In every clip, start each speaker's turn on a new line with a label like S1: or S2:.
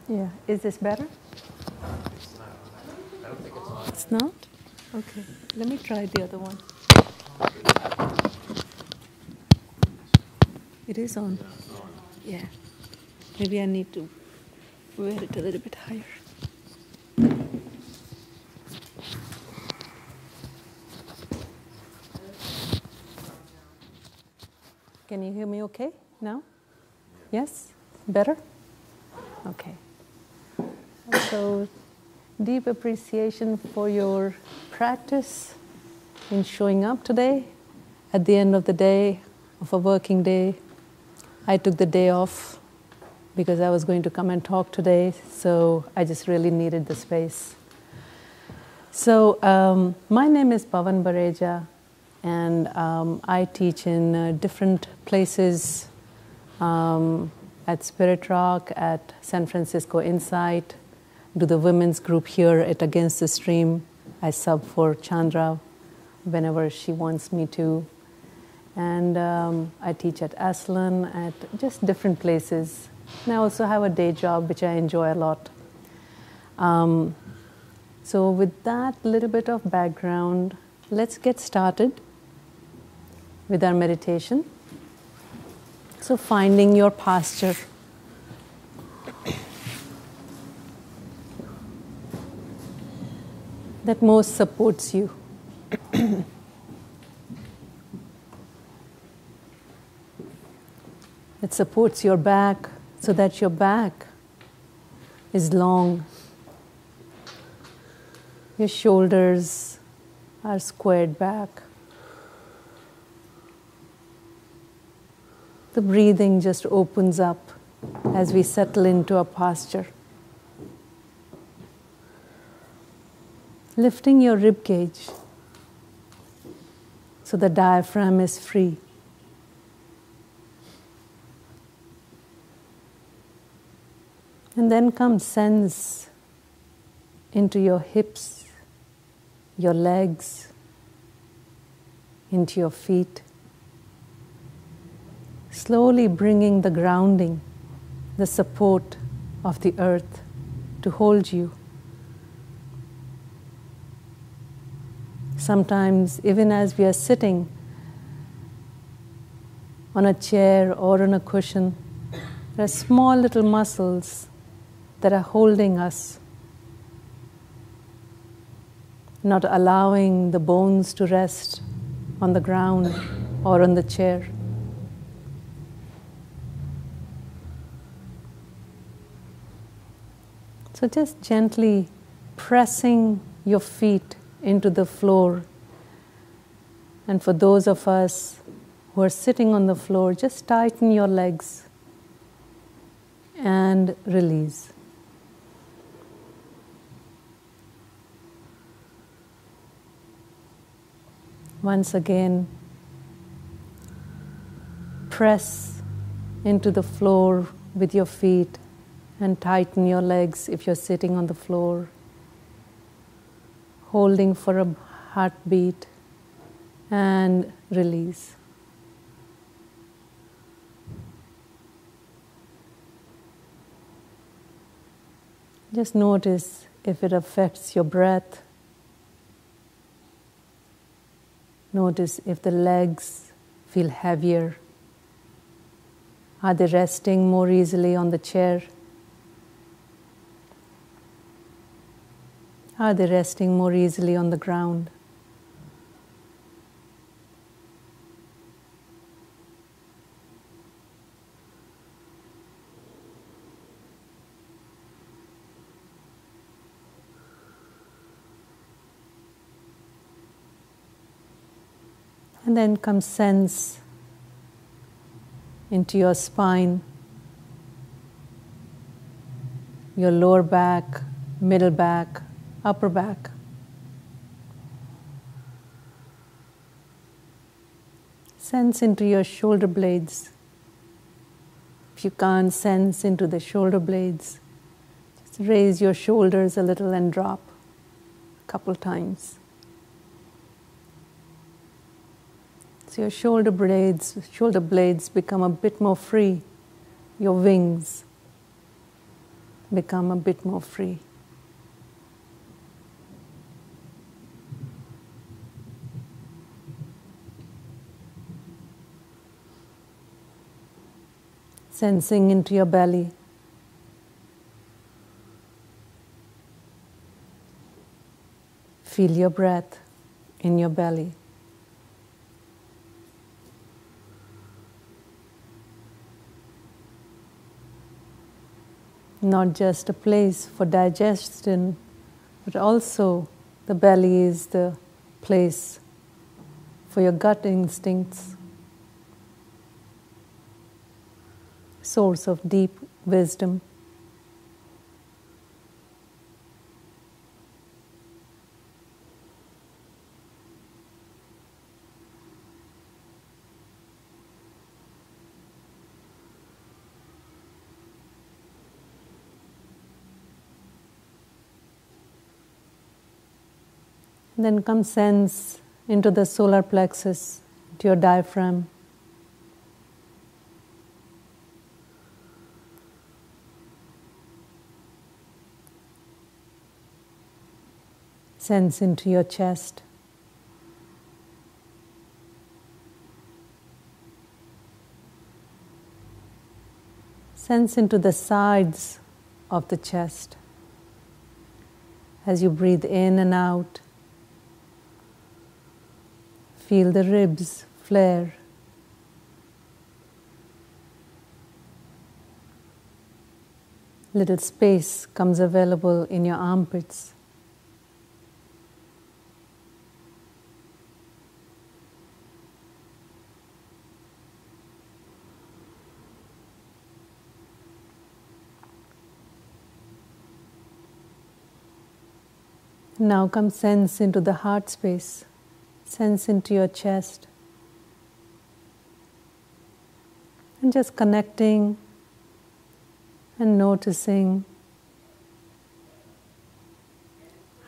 S1: Yeah. Is this better?
S2: It's not. I don't think it's on.
S1: It's not? Okay. Let me try the other one. It is on.
S2: Yeah, it's on.
S1: Yeah. Maybe I need to wear it a little bit higher. Can you hear me okay now? Yes? Better? Okay. So, deep appreciation for your practice in showing up today. At the end of the day, of a working day, I took the day off because I was going to come and talk today, so I just really needed the space. So, my name is Pavan Bareja, and I teach in different places at Spirit Rock, at San Francisco Insight, do the women's group here at Against the Stream. I sub for Chandra whenever she wants me to. And I teach at Aslan, at just different places. And I also have a day job, which I enjoy a lot. So with that little bit of background, let's get started with our meditation. So finding your posture. That most supports you. That supports your back so that your back is long. Your shoulders are squared back. The breathing just opens up as we settle into a posture. Lifting your rib cage so the diaphragm is free. And then come sense into your hips, your legs, into your feet. Slowly bringing the grounding, the support of the earth to hold you. Sometimes, even as we are sitting on a chair or on a cushion, there are small little muscles that are holding us, not allowing the bones to rest on the ground or on the chair. So just gently pressing your feet into the floor. And for those of us who are sitting on the floor, just tighten your legs and release. Once again, press into the floor with your feet and tighten your legs if you're sitting on the floor. Holding for a heartbeat and release. Just notice if it affects your breath. Notice if the legs feel heavier. Are they resting more easily on the chair? Are they resting more easily on the ground? And then come sense into your spine, your lower back, middle back, upper back. Sense into your shoulder blades. If you can't sense into the shoulder blades, just raise your shoulders a little and drop a couple times. So your shoulder blades become a bit more free, your wings. become a bit more free. Sensing into your belly. Feel your breath in your belly. Not just a place for digestion, but also the belly is the place for your gut instincts, source of deep wisdom. Then come sense into the solar plexus, to your diaphragm. Sense into your chest. Sense into the sides of the chest. As you breathe in and out, feel the ribs flare. Little space comes available in your armpits. Now come sense into the heart space. Sense into your chest. And just connecting and noticing,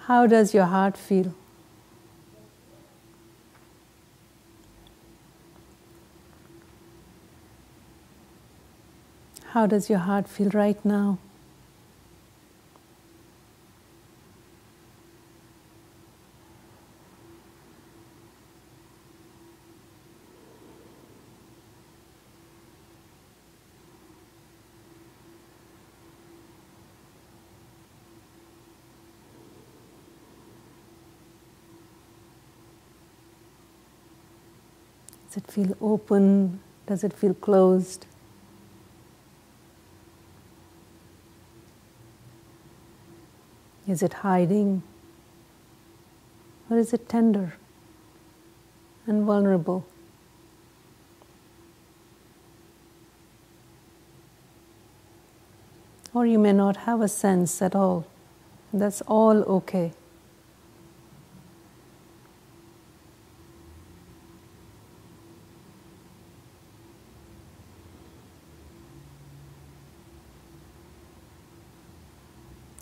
S1: how does your heart feel? How does your heart feel right now? Does it feel open? Does it feel closed? Is it hiding? Or is it tender and vulnerable? Or you may not have a sense at all. That's all okay.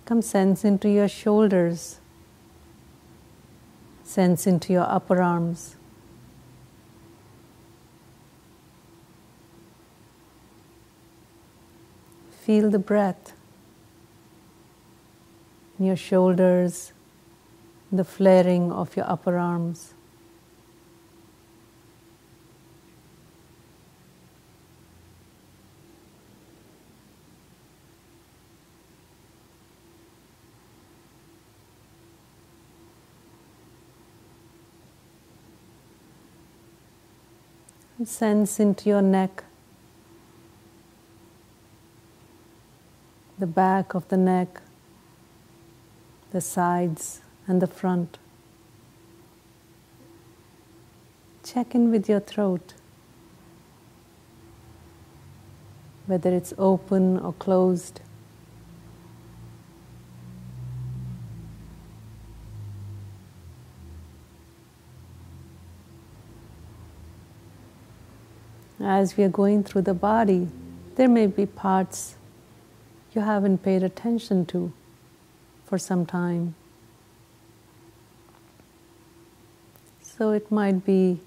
S1: Come sense into your shoulders. Sense into your upper arms. Feel the breath in your shoulders, the flaring of your upper arms. And sense into your neck, the back of the neck, the sides and the front. Check in with your throat, whether it's open or closed. As we are going through the body, there may be parts you haven't paid attention to for some time. So it might be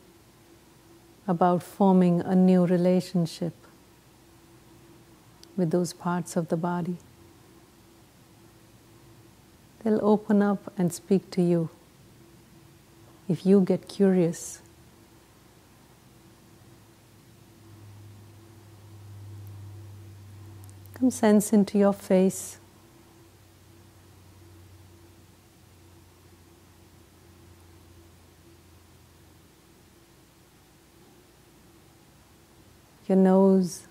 S1: about forming a new relationship with those parts of the body. they'll open up and speak to you if you get curious. Come sense into your face. Your nose,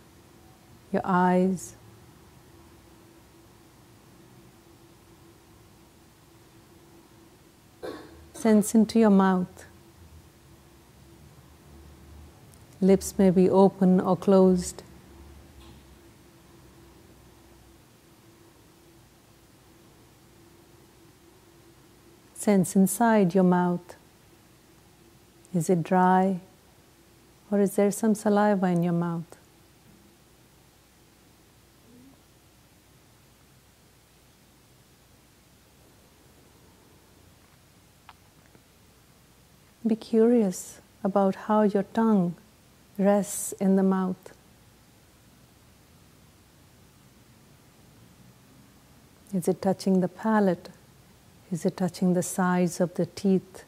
S1: your eyes. Sense into your mouth. Lips may be open or closed. Sense inside your mouth. Is it dry, or is there some saliva in your mouth? Be curious about how your tongue rests in the mouth. Is it touching the palate? Is it touching the sides of the teeth?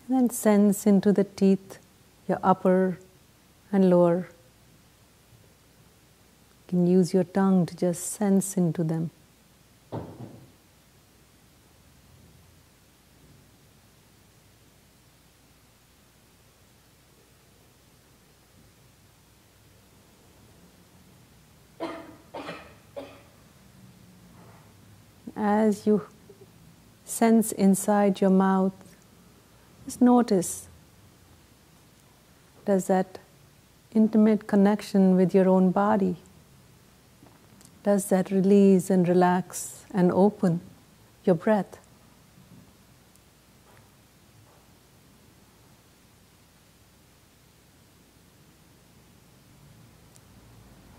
S1: And then sense into the teeth, your upper and lower. You can use your tongue to just sense into them. As you sense inside your mouth, just notice, does that intimate connection with your own body, does that release and relax and open your breath?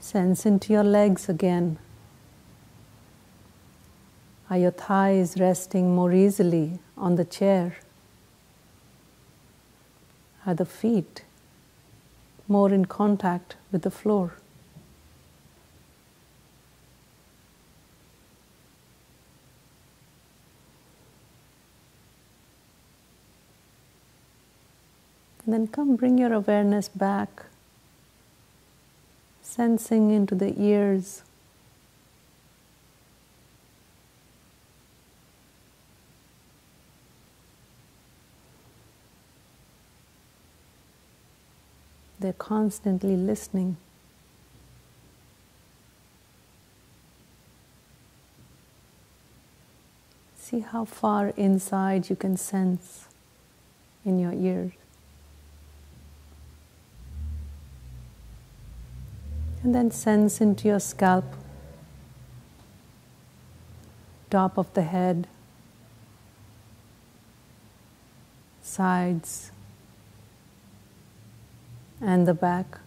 S1: Sense into your legs again. Are your thighs resting more easily on the chair? Are the feet more in contact with the floor? And then come bring your awareness back, sensing into the ears. They're constantly listening. See how far inside you can sense in your ears. And then sense into your scalp, top of the head, sides, and the back.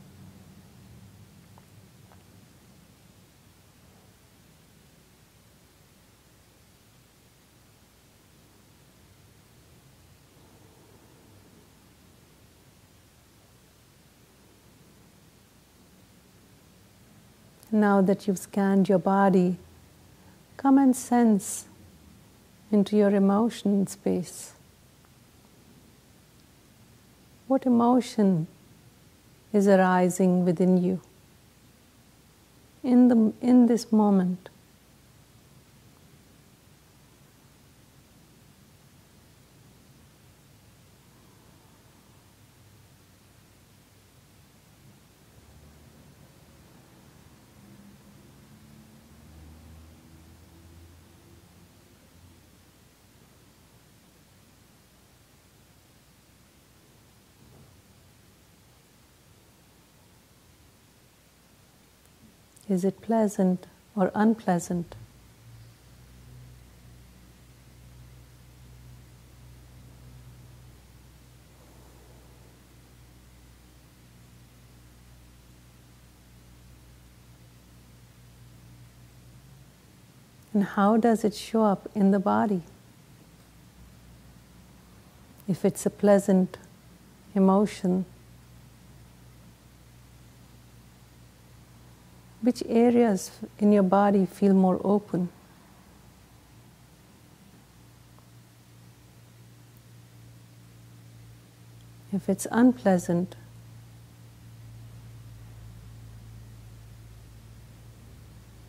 S1: Now that you've scanned your body, come and sense into your emotion space. What emotion is arising within you in this moment? Is it pleasant or unpleasant? And how does it show up in the body? If it's a pleasant emotion, which areas in your body feel more open? If it's unpleasant,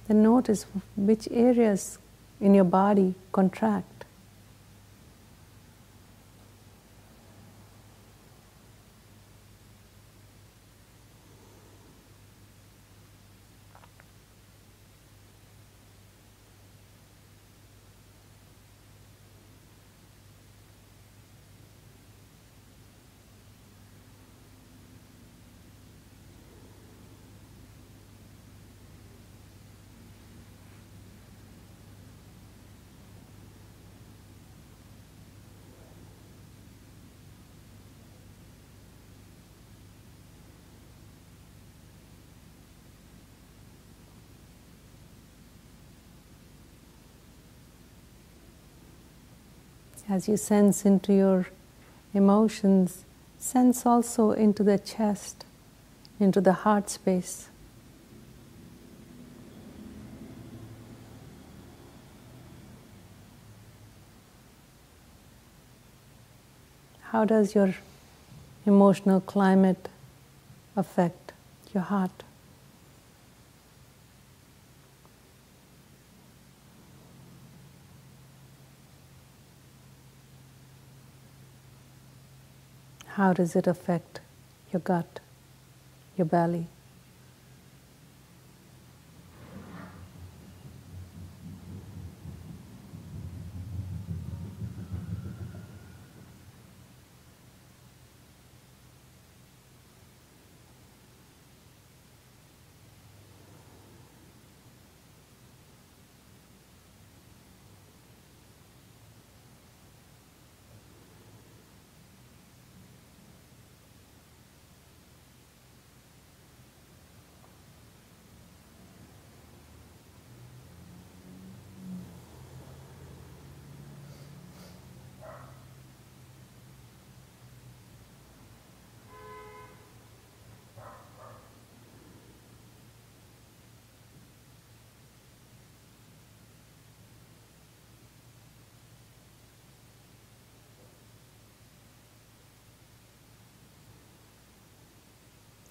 S1: then notice which areas in your body contract. As you sense into your emotions, sense also into the chest, into the heart space. How does your emotional climate affect your heart? How does it affect your gut, your belly?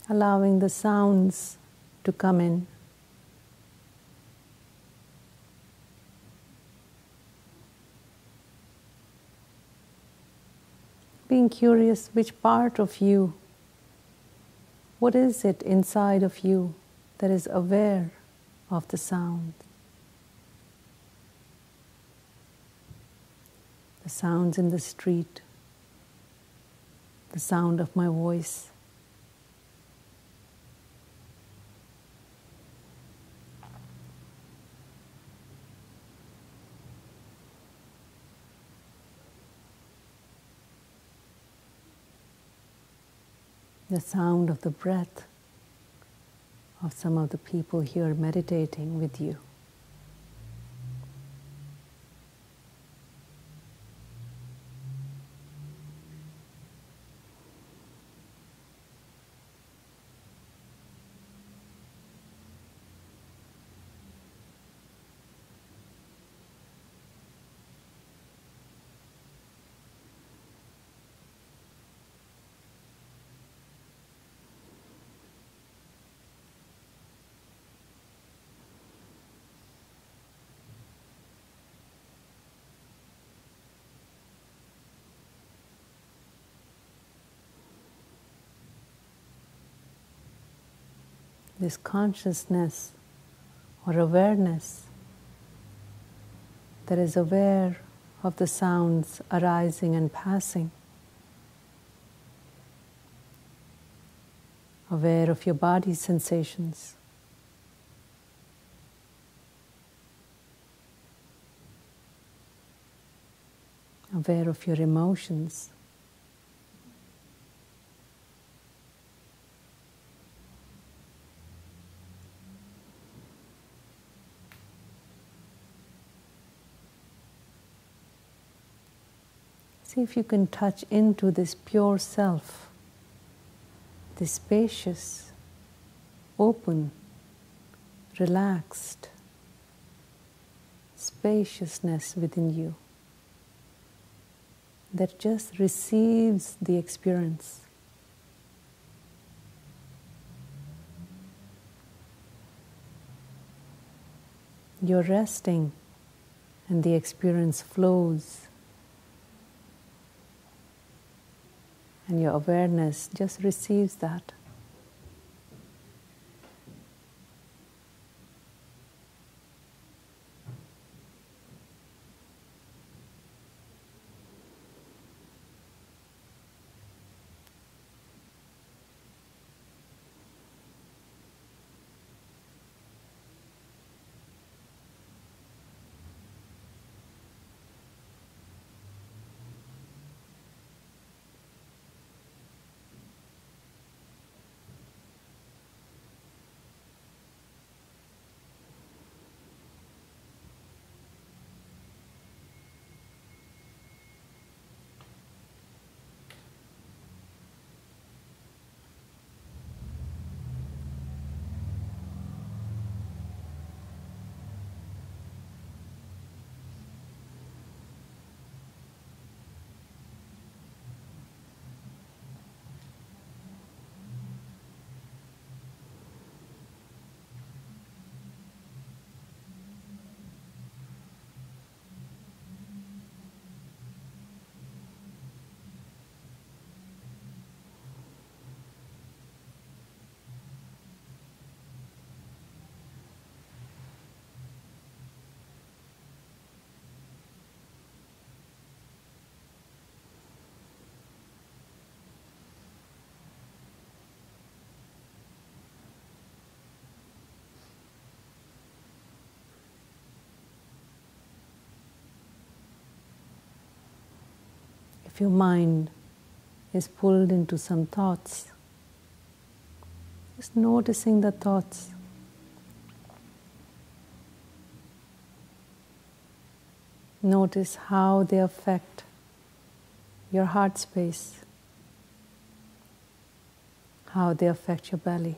S1: Allowing the sounds to come in. Being curious which part of you, what is it inside of you that is aware of the sound? The sounds in the street, the sound of my voice. The sound of the breath of some of the people here meditating with you. This consciousness or awareness that is aware of the sounds arising and passing, aware of your body sensations, aware of your emotions. See if you can touch into this pure self, this spacious, open, relaxed spaciousness within you that just receives the experience. You're resting and the experience flows, and your awareness just receives that. If your mind is pulled into some thoughts, just noticing the thoughts. Notice how they affect your heart space, how they affect your belly.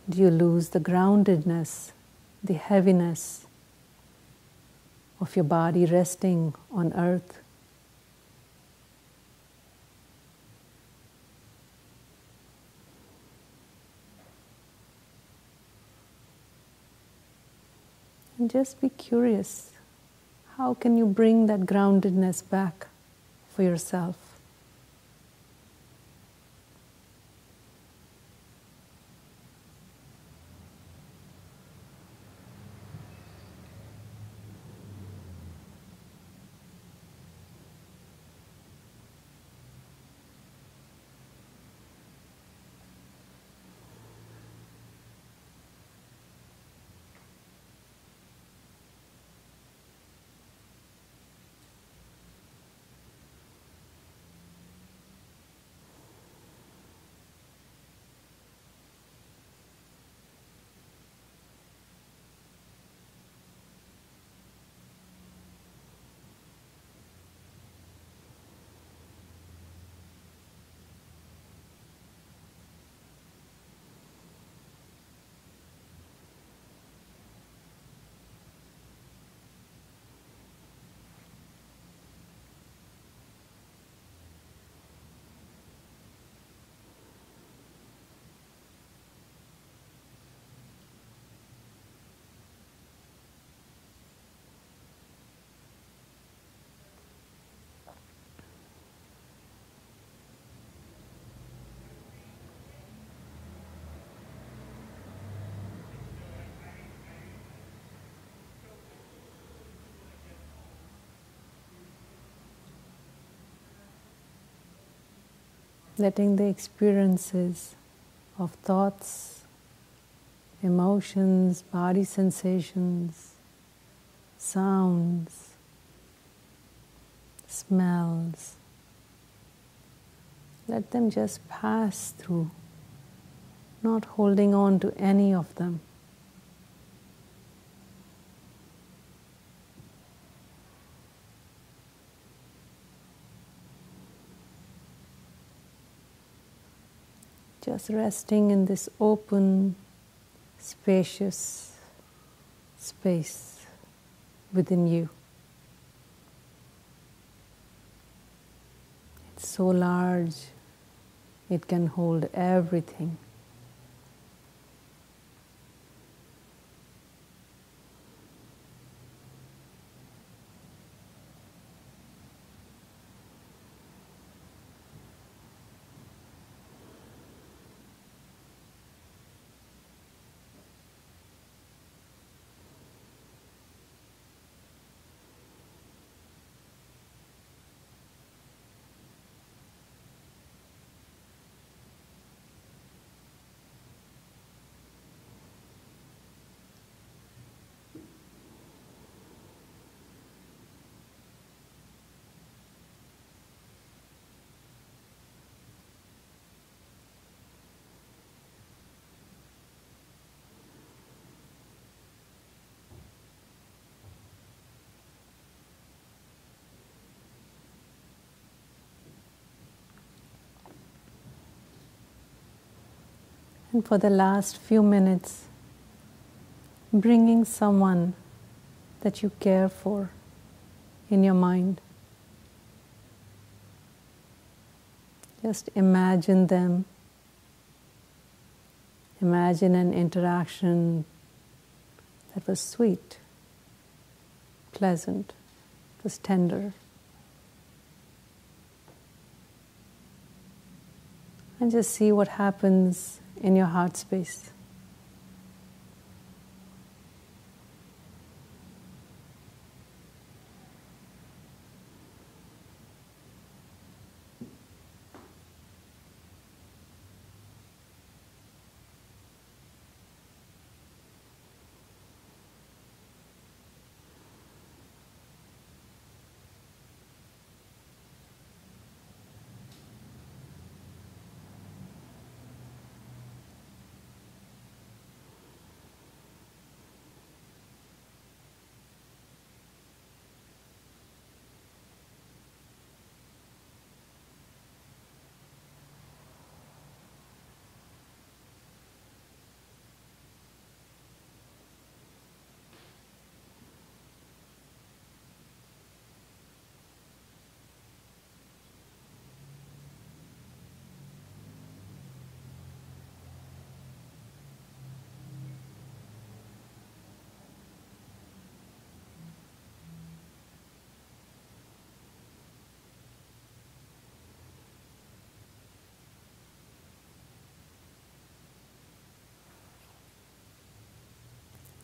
S1: Do you lose the groundedness, the heaviness of your body resting on earth? And just be curious. How can you bring that groundedness back for yourself? Letting the experiences of thoughts, emotions, body sensations, sounds, smells, let them just pass through, not holding on to any of them. Just resting in this open, spacious space within you. It's so large, it can hold everything. And for the last few minutes, bringing someone that you care for in your mind. Just imagine them. Imagine an interaction that was sweet, pleasant, was tender. And just see what happens in your heart space.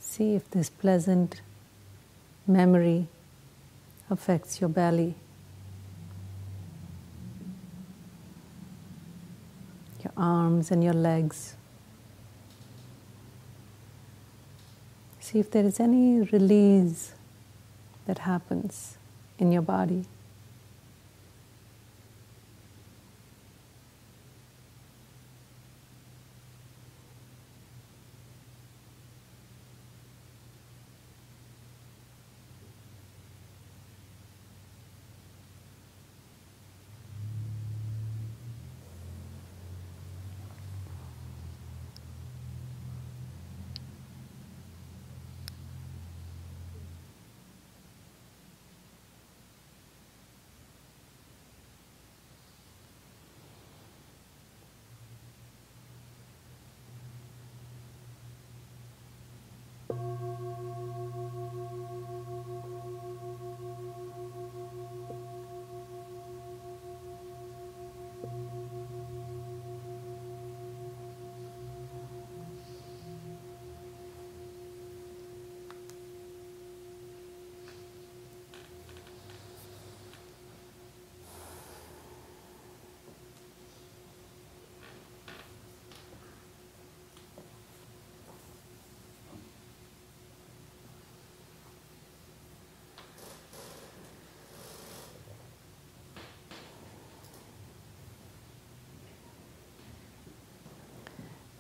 S1: See if this pleasant memory affects your belly, your arms and your legs. See if there is any release that happens in your body.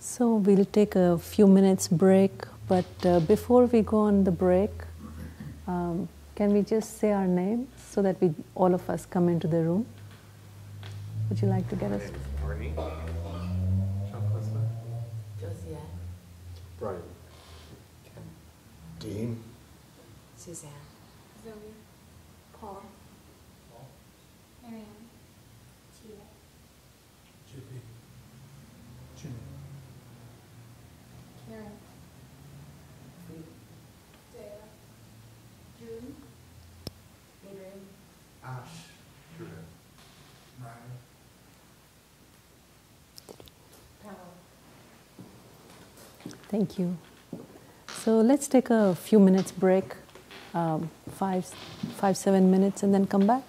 S1: So we'll take a few minutes break, but before we go on the break, can we just say our name so that all of us come into the room? Would you like to get us?
S2: Marnie.
S3: Brian. Dean.
S4: Suzanne.
S5: Zoe. Paul. Marianne. Tia.
S6: Jimmy. Jimmy.
S5: Karen. Dea. June. Adrian.
S6: Ash. Drew. Ryan.
S5: Pamela.
S1: Thank you. So let's take a few minutes break, 7 minutes, and then come back.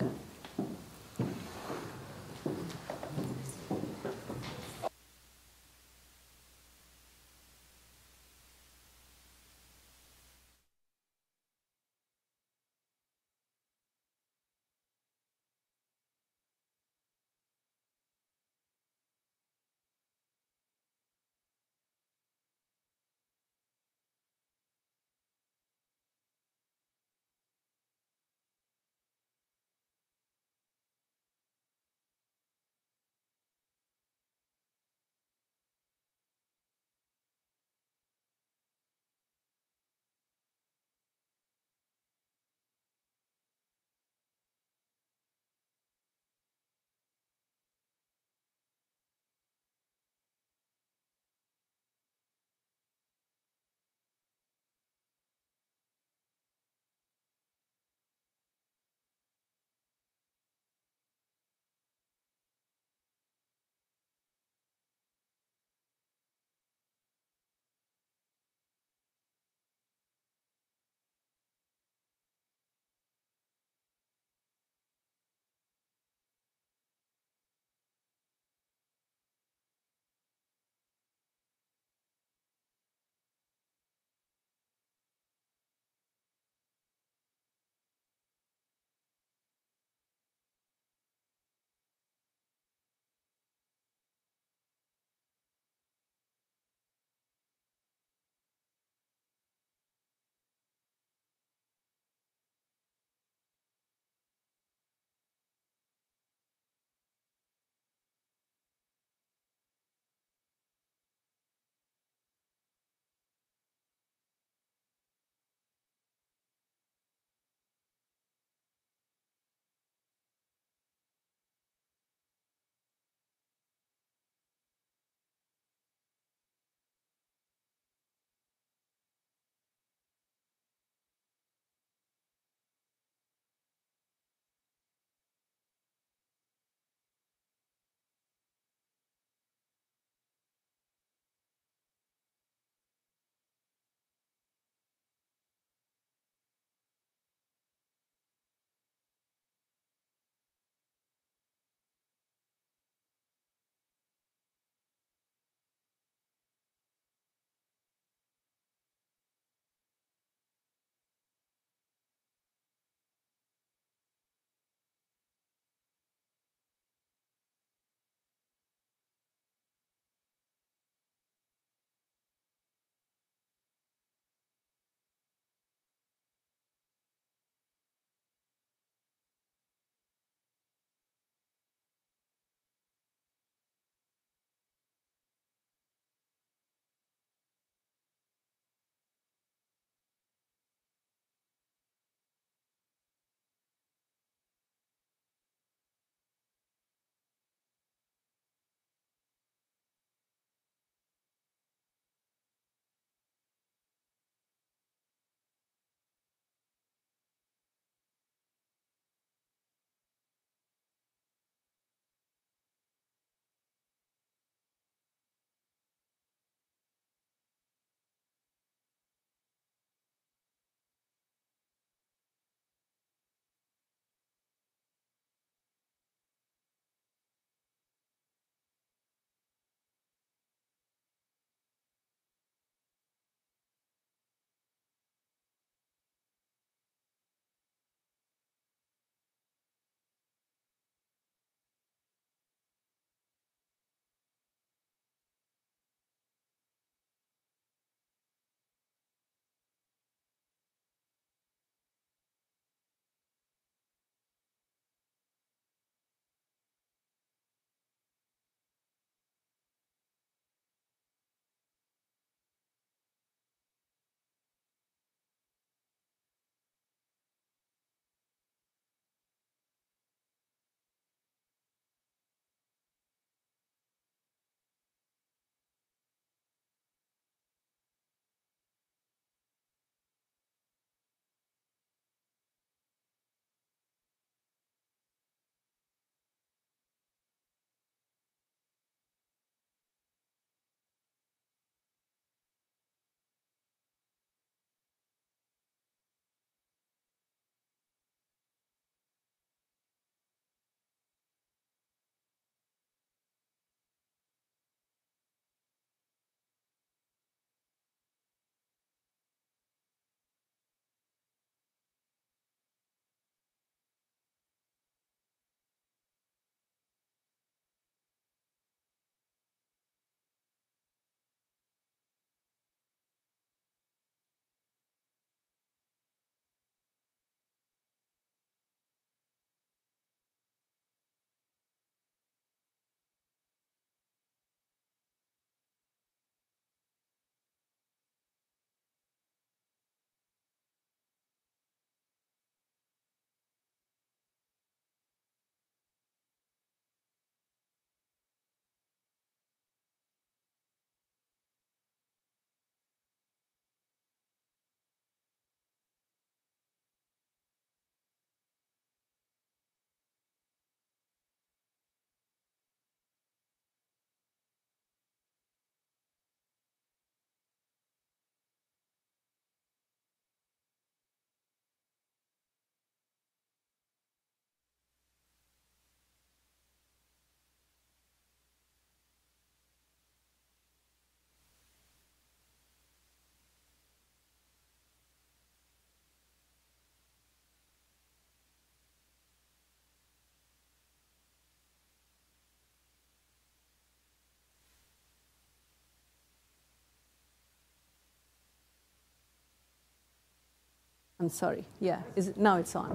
S1: I'm sorry. Yeah, now it's on.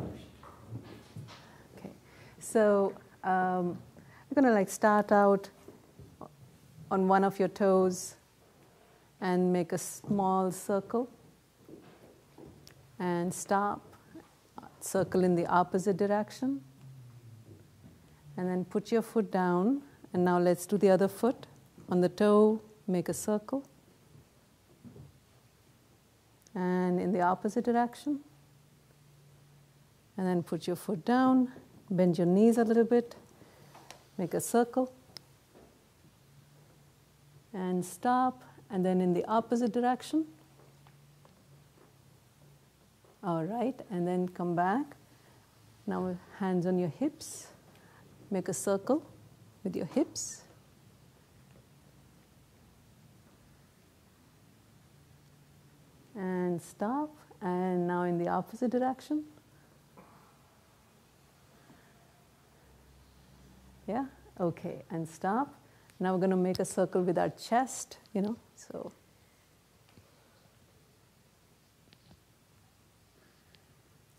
S1: Okay, so we're going to like start out on one of your toes and make a small circle and stop, circle in the opposite direction, and then put your foot down. And now let's do the other foot. On the toe, make a circle. And in the opposite direction. And then put your foot down, bend your knees a little bit, make a circle. And stop, and then in the opposite direction. All right, and then come back. Now with hands on your hips, make a circle with your hips. And stop, and now in the opposite direction. Yeah, okay, and stop. Now we're going to make a circle with our chest, so.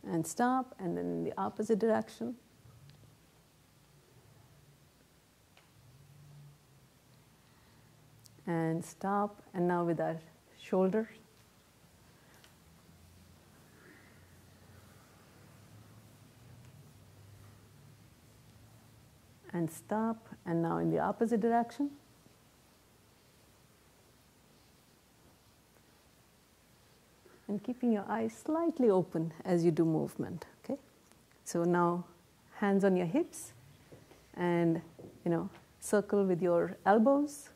S1: And stop, and then in the opposite direction. And stop, and now with our shoulders. And stop, and now in the opposite direction. And keeping your eyes slightly open as you do movement, okay? So now, hands on your hips, and, circle with your elbows.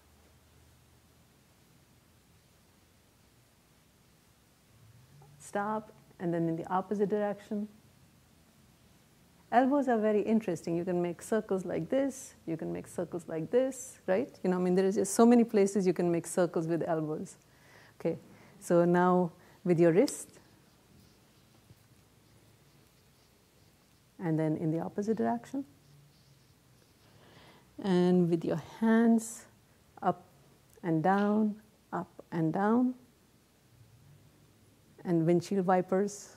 S1: Stop, and then in the opposite direction. Elbows are very interesting. You can make circles like this. You can make circles like this, right? There is just so many places you can make circles with elbows. Okay, so now with your wrist. And then in the opposite direction. And with your hands up and down, up and down. And windshield wipers.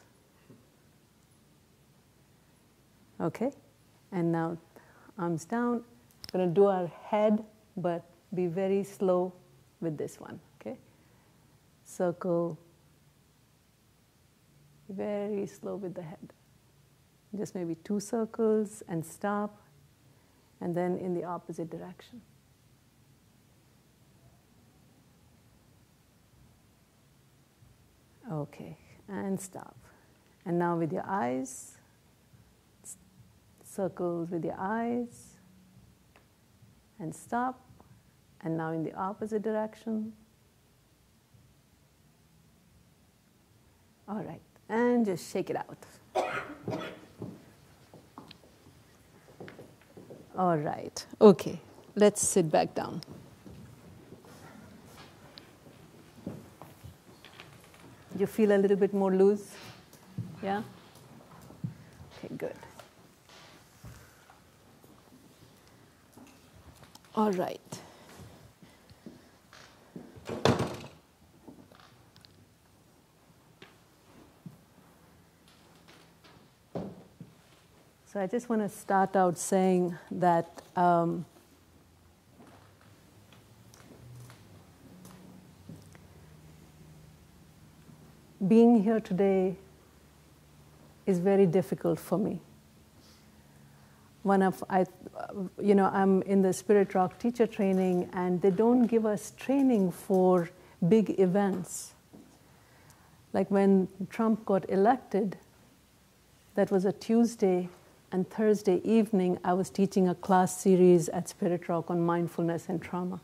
S1: Okay, and now arms down. We're going to do our head, but be very slow with this one, okay? Circle, very slow with the head. Just maybe 2 circles and stop, and then in the opposite direction. Okay, and stop. And now with your eyes, circles with your eyes, and stop, and now in the opposite direction. All right, and just shake it out. All right, okay, let's sit back down. You feel a little bit more loose? Yeah? Okay, good. All right. So I just want to start out saying that being here today is very difficult for me. I'm in the Spirit Rock teacher training, and they don't give us training for big events. Like when Trump got elected, that was a Tuesday, and Thursday evening I was teaching a class series at Spirit Rock on mindfulness and trauma.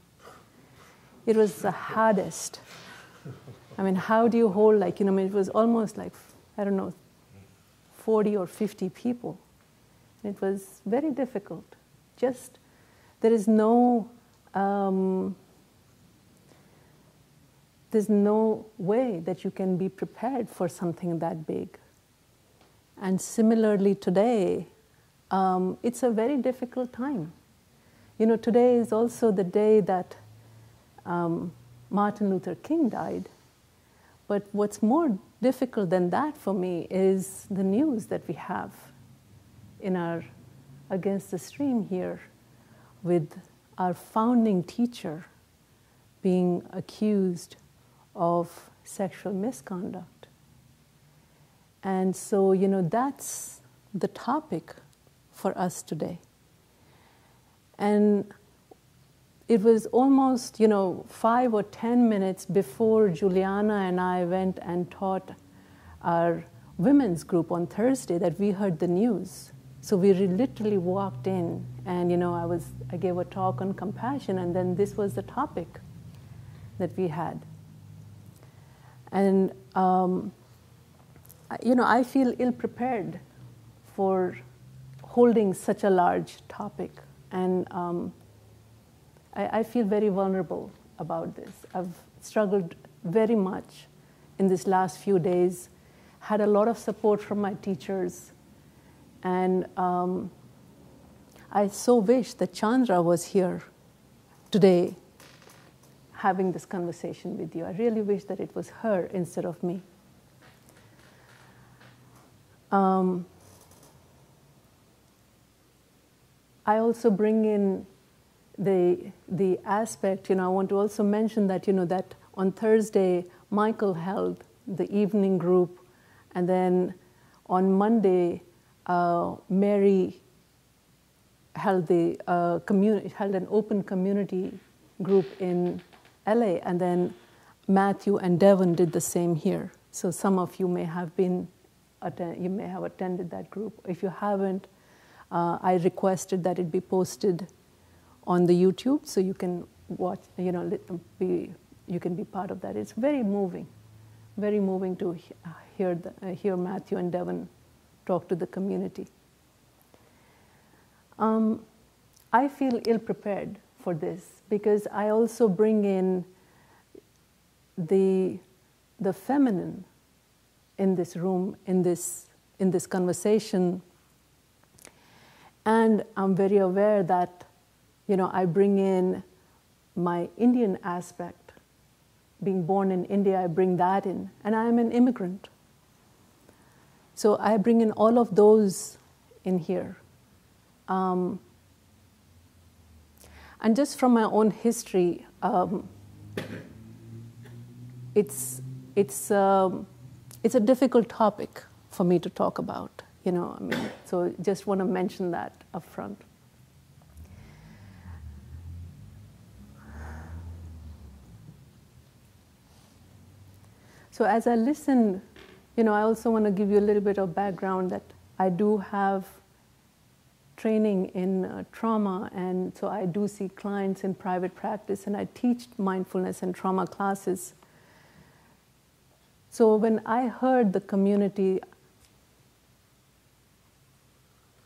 S1: It was the hardest. How do you hold it was almost 40 or 50 people. It was very difficult. Just, there's no way that you can be prepared for something that big. And similarly today, it's a very difficult time. Today is also the day that Martin Luther King died. But what's more difficult than that for me is the news that we have in our Against the Stream here, with our founding teacher being accused of sexual misconduct. And so, that's the topic for us today. And it was almost, 5 or 10 minutes before Juliana and I went and taught our women's group on Thursday that we heard the news. So we literally walked in, and I gave a talk on compassion, and then this was the topic that we had. And I feel ill-prepared for holding such a large topic, and I feel very vulnerable about this. I've struggled very much in these last few days, had a lot of support from my teachers, and I so wish that Chandra was here today having this conversation with you. I really wish that it was her instead of me. I also bring in the aspect, I want to also mention that, that on Thursday, Michael held the evening group, and then on Monday, Mary held held an open community group in LA, and then Matthew and Devon did the same here. So some of you may have attended that group. If you haven't, I requested that it be posted on the YouTube, so you can watch. You can be part of that. It's very moving to hear Matthew and Devon talk to the community. I feel ill-prepared for this because I also bring in the feminine in this room, in this conversation, and I'm very aware that I bring in my Indian aspect. Being born in India, I bring that in, and I am an immigrant. So I bring in all of those in here. And just from my own history, it's a difficult topic for me to talk about, so just want to mention that up front. So as I listen, I also want to give you a little bit of background that I do have training in trauma, and so I do see clients in private practice, and I teach mindfulness and trauma classes. So when I heard the community,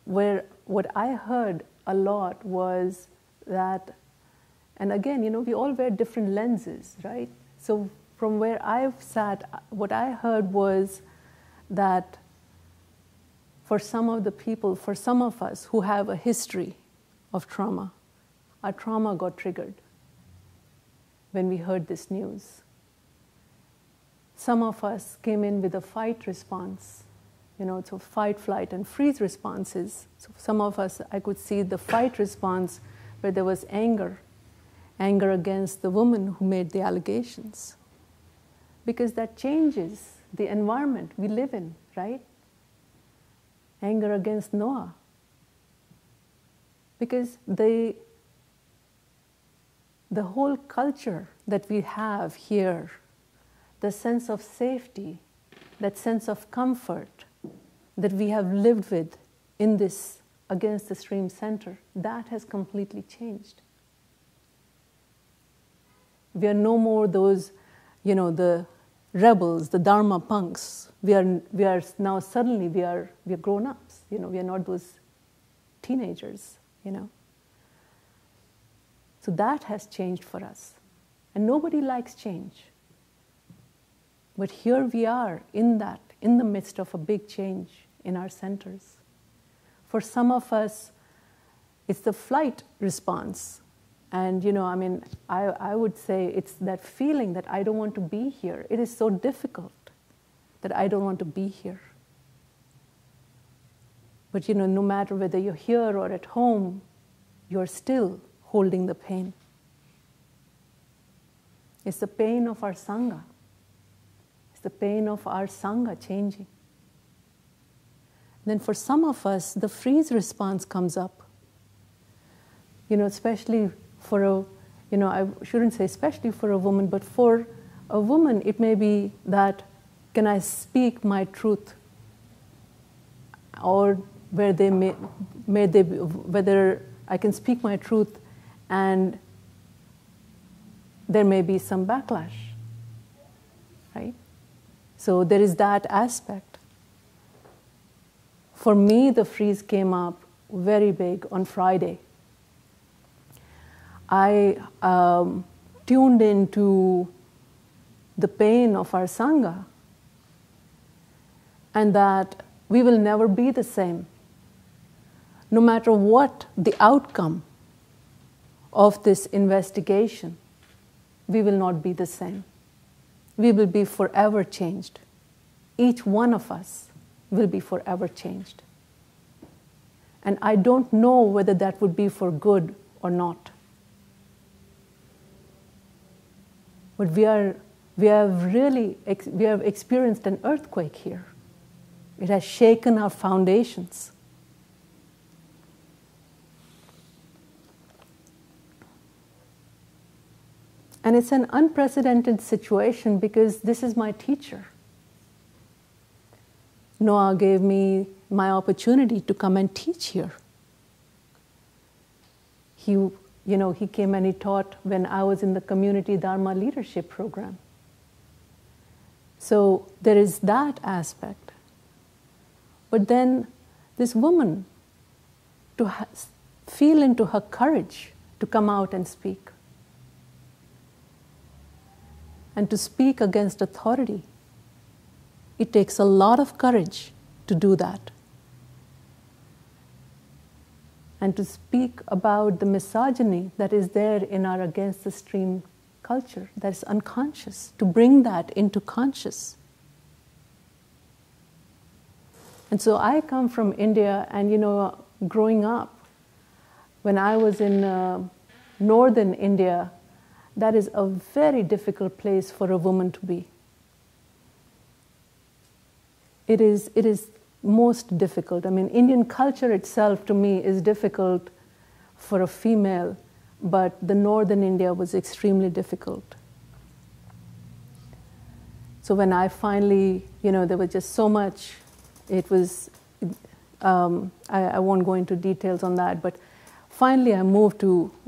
S1: what I heard a lot was that, and again, we all wear different lenses, right? So from where I've sat, what I heard was that for some of the people, for some of us who have a history of trauma, our trauma got triggered when we heard this news. Some of us came in with a fight response, so fight, flight, and freeze responses. So some of us, I could see the fight response where there was anger against the woman who made the allegations. Because that changes the environment we live in, right? Anger against Noah. Because the whole culture that we have here, the sense of safety, that sense of comfort that we have lived with in this Against the Stream Center, that has completely changed. We are no more those, the rebels, the dharma punks. We are now suddenly we are grown-ups. We are not those teenagers. So that has changed for us, and nobody likes change. But here we are in the midst of a big change in our centers. For some of us, it's the flight response. And I mean, I would say it's that feeling that I don't want to be here. It is so difficult that I don't want to be here. But no matter whether you're here or at home, you're still holding the pain. It's the pain of our Sangha. It's the pain of our Sangha changing. Then for some of us, the freeze response comes up. Especially for a, I shouldn't say especially for a woman, but for a woman, it may be that, can I speak my truth? Or where they whether I can speak my truth and there may be some backlash, right? So there is that aspect. For me, the freeze came up very big on Friday. I tuned into the pain of our Sangha and that we will never be the same. No matter what the outcome of this investigation, we will not be the same. We will be forever changed. Each one of us will be forever changed. And I don't know whether that would be for good or not. But we have experienced an earthquake here. It has shaken our foundations. And it's an unprecedented situation because this is my teacher. Noah gave me my opportunity to come and teach here. He came and he taught when I was in the community dharma leadership program. So there is that aspect. But then this woman, to feel into her courage to come out and speak. And to speak against authority. It takes a lot of courage to do that. And to speak about the misogyny that is there in our against the stream culture, that is unconscious, to bring that into conscious. And so I come from India, and growing up, when I was in northern India, that is a very difficult place for a woman to be. It is most difficult. I mean, Indian culture itself to me is difficult for a female, but the northern India was extremely difficult. So when I finally, there was just so much, it was, I won't go into details on that, but finally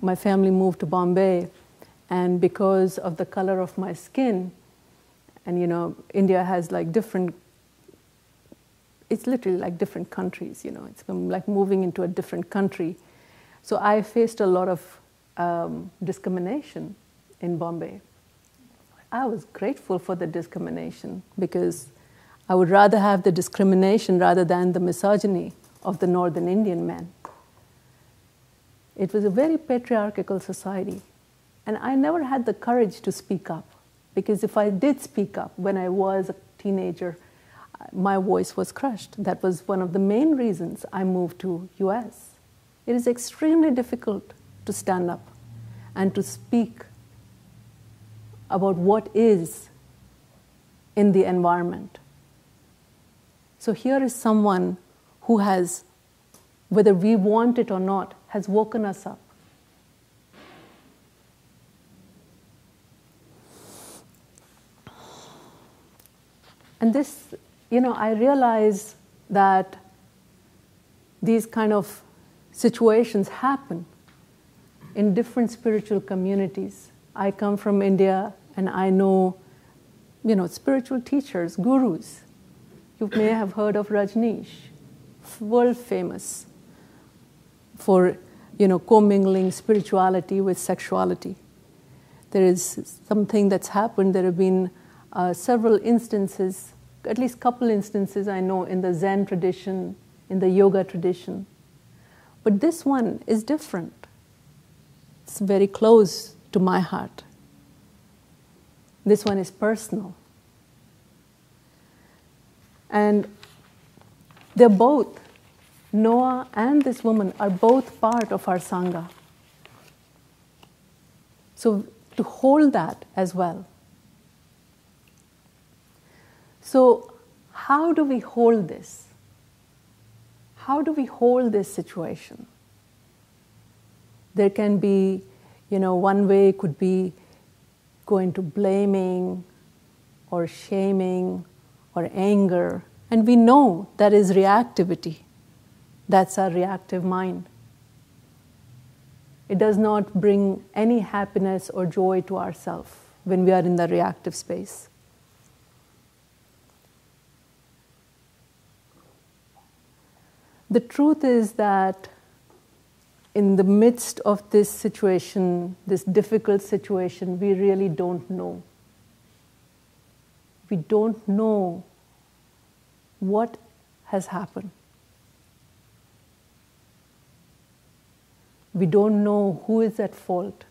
S1: my family moved to Bombay, and because of the color of my skin, and India has like different, it's literally like different countries, it's like moving into a different country. So I faced a lot of discrimination in Bombay. I was grateful for the discrimination because I would rather have the discrimination rather than the misogyny of the northern Indian men. It was a very patriarchal society. And I never had the courage to speak up, because if I did speak up when I was a teenager, my voice was crushed. That was one of the main reasons I moved to US. It is extremely difficult to stand up and to speak about what is in the environment. So here is someone who has, whether we want it or not, has woken us up. And this, I realize that these kind of situations happen in different spiritual communities. I come from India and I know, spiritual teachers, gurus. You may have heard of Rajneesh, world famous for, commingling spirituality with sexuality. There is something that's happened. There have been several instances, at least couple instances I know in the Zen tradition, in the yoga tradition. But this one is different. It's very close to my heart. This one is personal. And they're both, Noah and this woman are both part of our Sangha. So to hold that as well. So how do we hold this? How do we hold this situation? There can be, one way could be going to blaming or shaming or anger. And we know that is reactivity. That's our reactive mind. It does not bring any happiness or joy to ourselves when we are in the reactive space. The truth is that in the midst of this situation, this difficult situation, we really don't know. We don't know what has happened. We don't know who is at fault.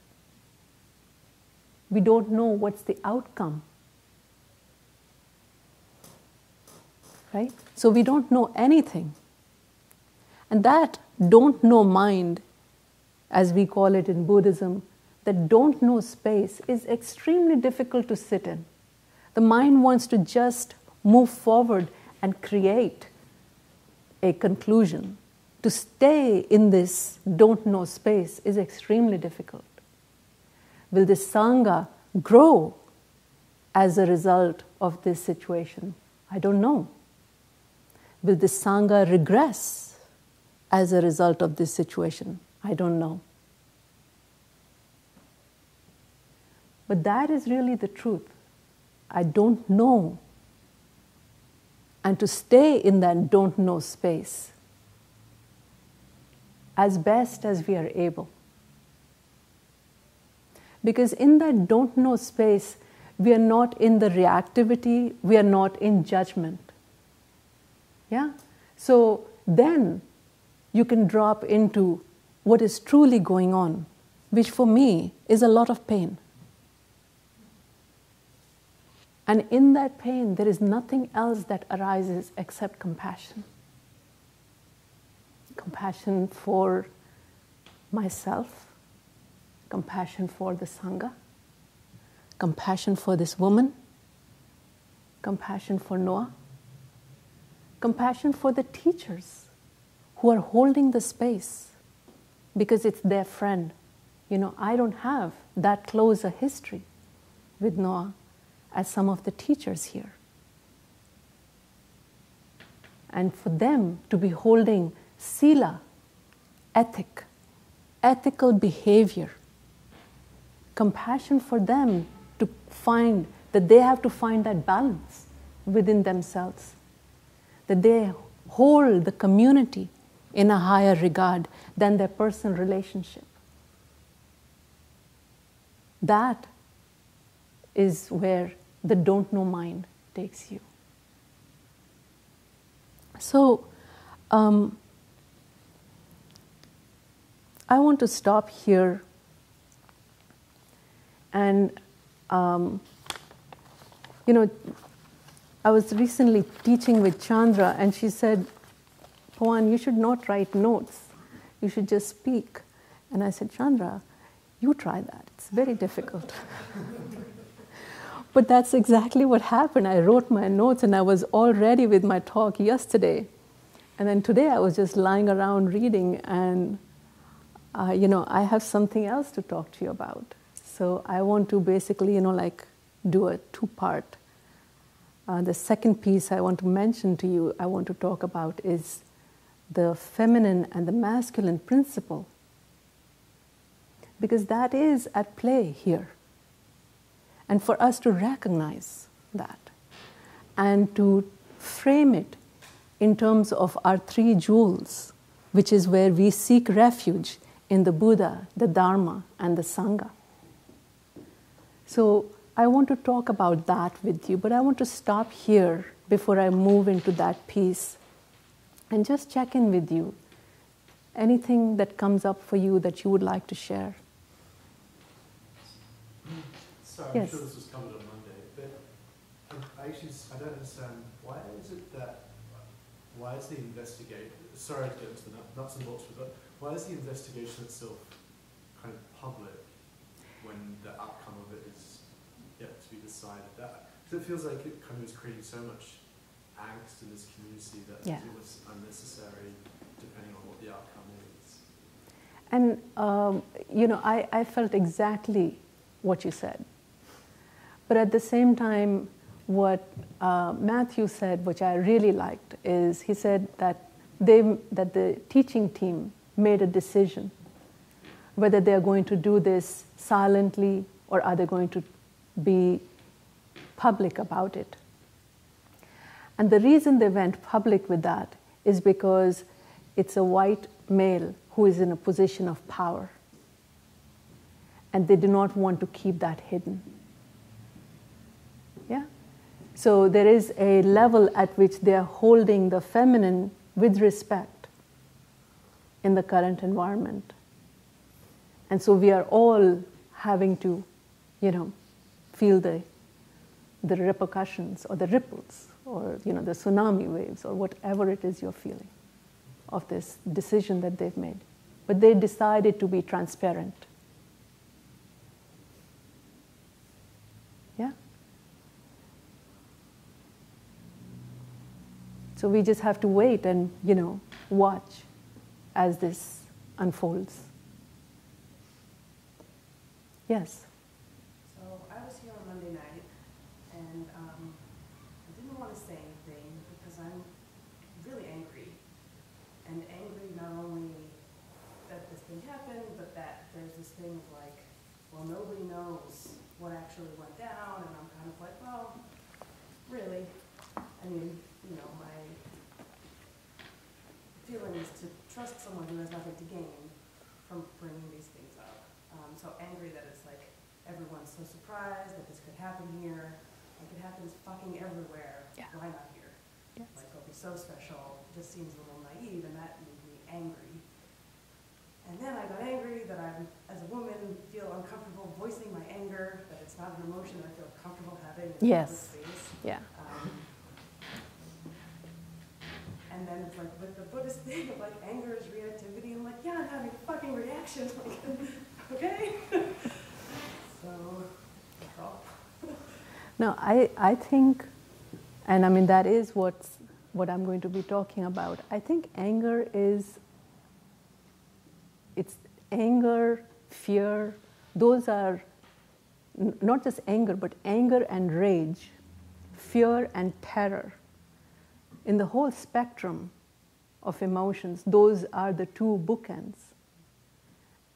S1: We don't know what's the outcome. Right? So we don't know anything. And that don't know mind, as we call it in Buddhism, that don't know space is extremely difficult to sit in. The mind wants to just move forward and create a conclusion. To stay in this don't know space is extremely difficult. Will this Sangha grow as a result of this situation? I don't know. Will this Sangha regress as a result of this situation? I don't know. But that is really the truth. I don't know. And to stay in that don't know space as best as we are able. Because in that don't know space, we are not in the reactivity, we are not in judgment. Yeah? So then you can drop into what is truly going on, which for me is a lot of pain. And in that pain, there is nothing else that arises except compassion. Compassion for myself, compassion for the Sangha, compassion for this woman, compassion for Noah, compassion for the teachers who are holding the space because it's their friend. I don't have that close a history with Noah as some of the teachers here. And for them to be holding sila, ethical behavior, compassion for them to find that they have to find that balance within themselves, that they hold the community in a higher regard than their personal relationship. That is where the don't know mind takes you. So, I want to stop here and, I was recently teaching with Chandra and she said, Pawan, you should not write notes. You should just speak. And I said, Chandra, you try that. It's very difficult. But that's exactly what happened. I wrote my notes and I was all ready with my talk yesterday. And then today I was just lying around reading and, I have something else to talk to you about. So I want to basically, do a two-part. The second piece I want to mention to you, I want to talk about is the feminine and the masculine principle. Because that is at play here. And for us to recognize that and to frame it in terms of our three jewels, which is where we seek refuge in the Buddha, the Dharma, and the Sangha. So I want to talk about that with you, but I want to stop here before I move into that piece and just check in with you. Anything that comes up for you that you would like to share?
S6: Sorry, I'm
S1: Yes.
S6: sure this was covered on Monday, but I don't understand, why is the investigation, sorry to get into the nuts and bolts, but why is the investigation itself kind of public when the outcome of it is yet to be decided? Because it feels like it kind of is creating so much angst in this community that it was unnecessary depending on what the outcome is.
S1: And, I felt exactly what you said. But at the same time, what Matthew said, which I really liked, is he said that the teaching team made a decision whether they are going to do this silently or are they going to be public about it. And the reason they went public with that is because it's a white male who is in a position of power. And they do not want to keep that hidden. Yeah? So there is a level at which they are holding the feminine with respect in the current environment. And so we are all having to, feel the repercussions or the ripples or, the tsunami waves or whatever it is you're feeling of this decision that they've made. But they decided to be transparent. Yeah? So we just have to wait and, watch as this unfolds. Yes?
S3: So I was here on Monday night, and I didn't want to say anything because I'm really angry. And angry not only that this thing happened, but that there's this thing of like, well, nobody knows what actually went down, and I'm kind of like, well, really? I mean, my feeling is to trust someone who has nothing to gain from bringing these things up. So angry that it's like everyone's so surprised that this could happen here. Like it happens fucking everywhere.
S1: Yeah.
S3: Why not here?
S1: Yes.
S3: Like it'll be so special. It just seems a little naive, and that made me angry. And then I got angry that I, as a woman, feel uncomfortable voicing my anger, that it's not an emotion that I feel comfortable having in a public space.
S1: Yeah.
S3: And then it's like with the Buddhist thing of like anger is reactivity, I'm like, yeah, I'm having a fucking reaction. Like, okay. So that's all.
S1: No, I think, and I mean that is what I'm going to be talking about. I think anger is, it's anger, fear, those are not just anger, but anger and rage, fear and terror. In the whole spectrum of emotions, those are the two bookends.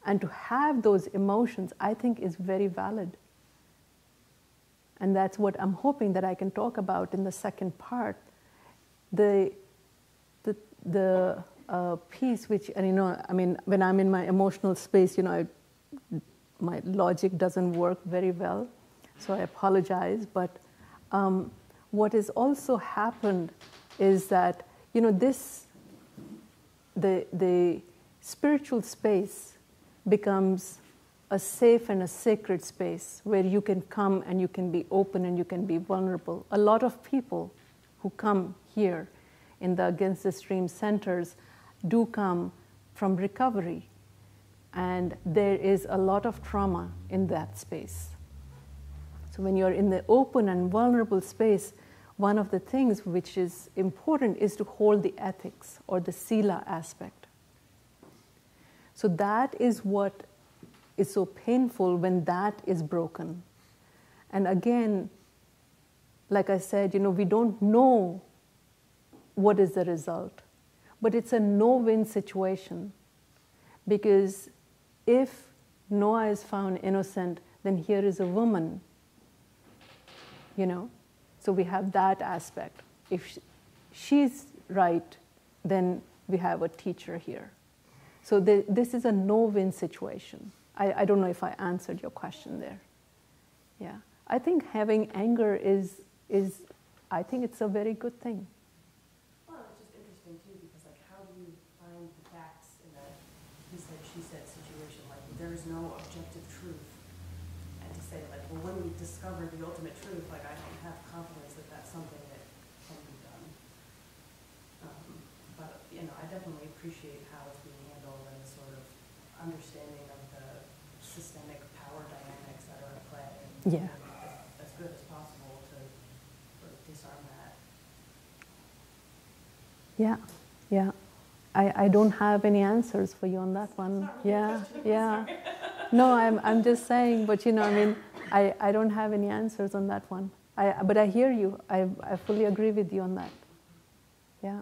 S1: And to have those emotions, I think, is very valid. And that's what I'm hoping that I can talk about in the second part. The piece which, and I mean, when I'm in my emotional space, my logic doesn't work very well, so I apologize. But what has also happened is that, the spiritual space becomes a safe and a sacred space where you can come and you can be open and you can be vulnerable. A lot of people who come here in the Against the Stream centers do come from recovery, and there is a lot of trauma in that space. So when you're in the open and vulnerable space, one of the things which is important is to hold the ethics or the sila aspect. So that is what is so painful when that is broken. And again, like I said, we don't know what is the result, but it's a no-win situation, because if Noah is found innocent, then here is a woman, So we have that aspect. If she's right, then we have a teacher here. So this is a no-win situation. I don't know if I answered your question there. Yeah. I think having anger is I think it's a very good thing.
S3: Well, it's just interesting too, because like, how do you find the facts in a he said, she said situation? Like, there is no objective truth. And to say like, well, when we discover the ultimate truth, like I don't have confidence that that's something that can be done. But, you know, I definitely appreciate how it's being handled and the sort of understanding of the systemic power dynamics that are at play. And
S1: Yeah.
S3: as good as possible to sort of disarm that.
S1: Yeah, yeah. I don't have any answers for you on that one.
S3: It's not really a
S1: Yeah,
S3: question,
S1: yeah.
S3: sorry.
S1: No, I'm just saying, but you know, I mean, I don't have any answers on that one. But I hear you. I fully agree with you on that. Yeah.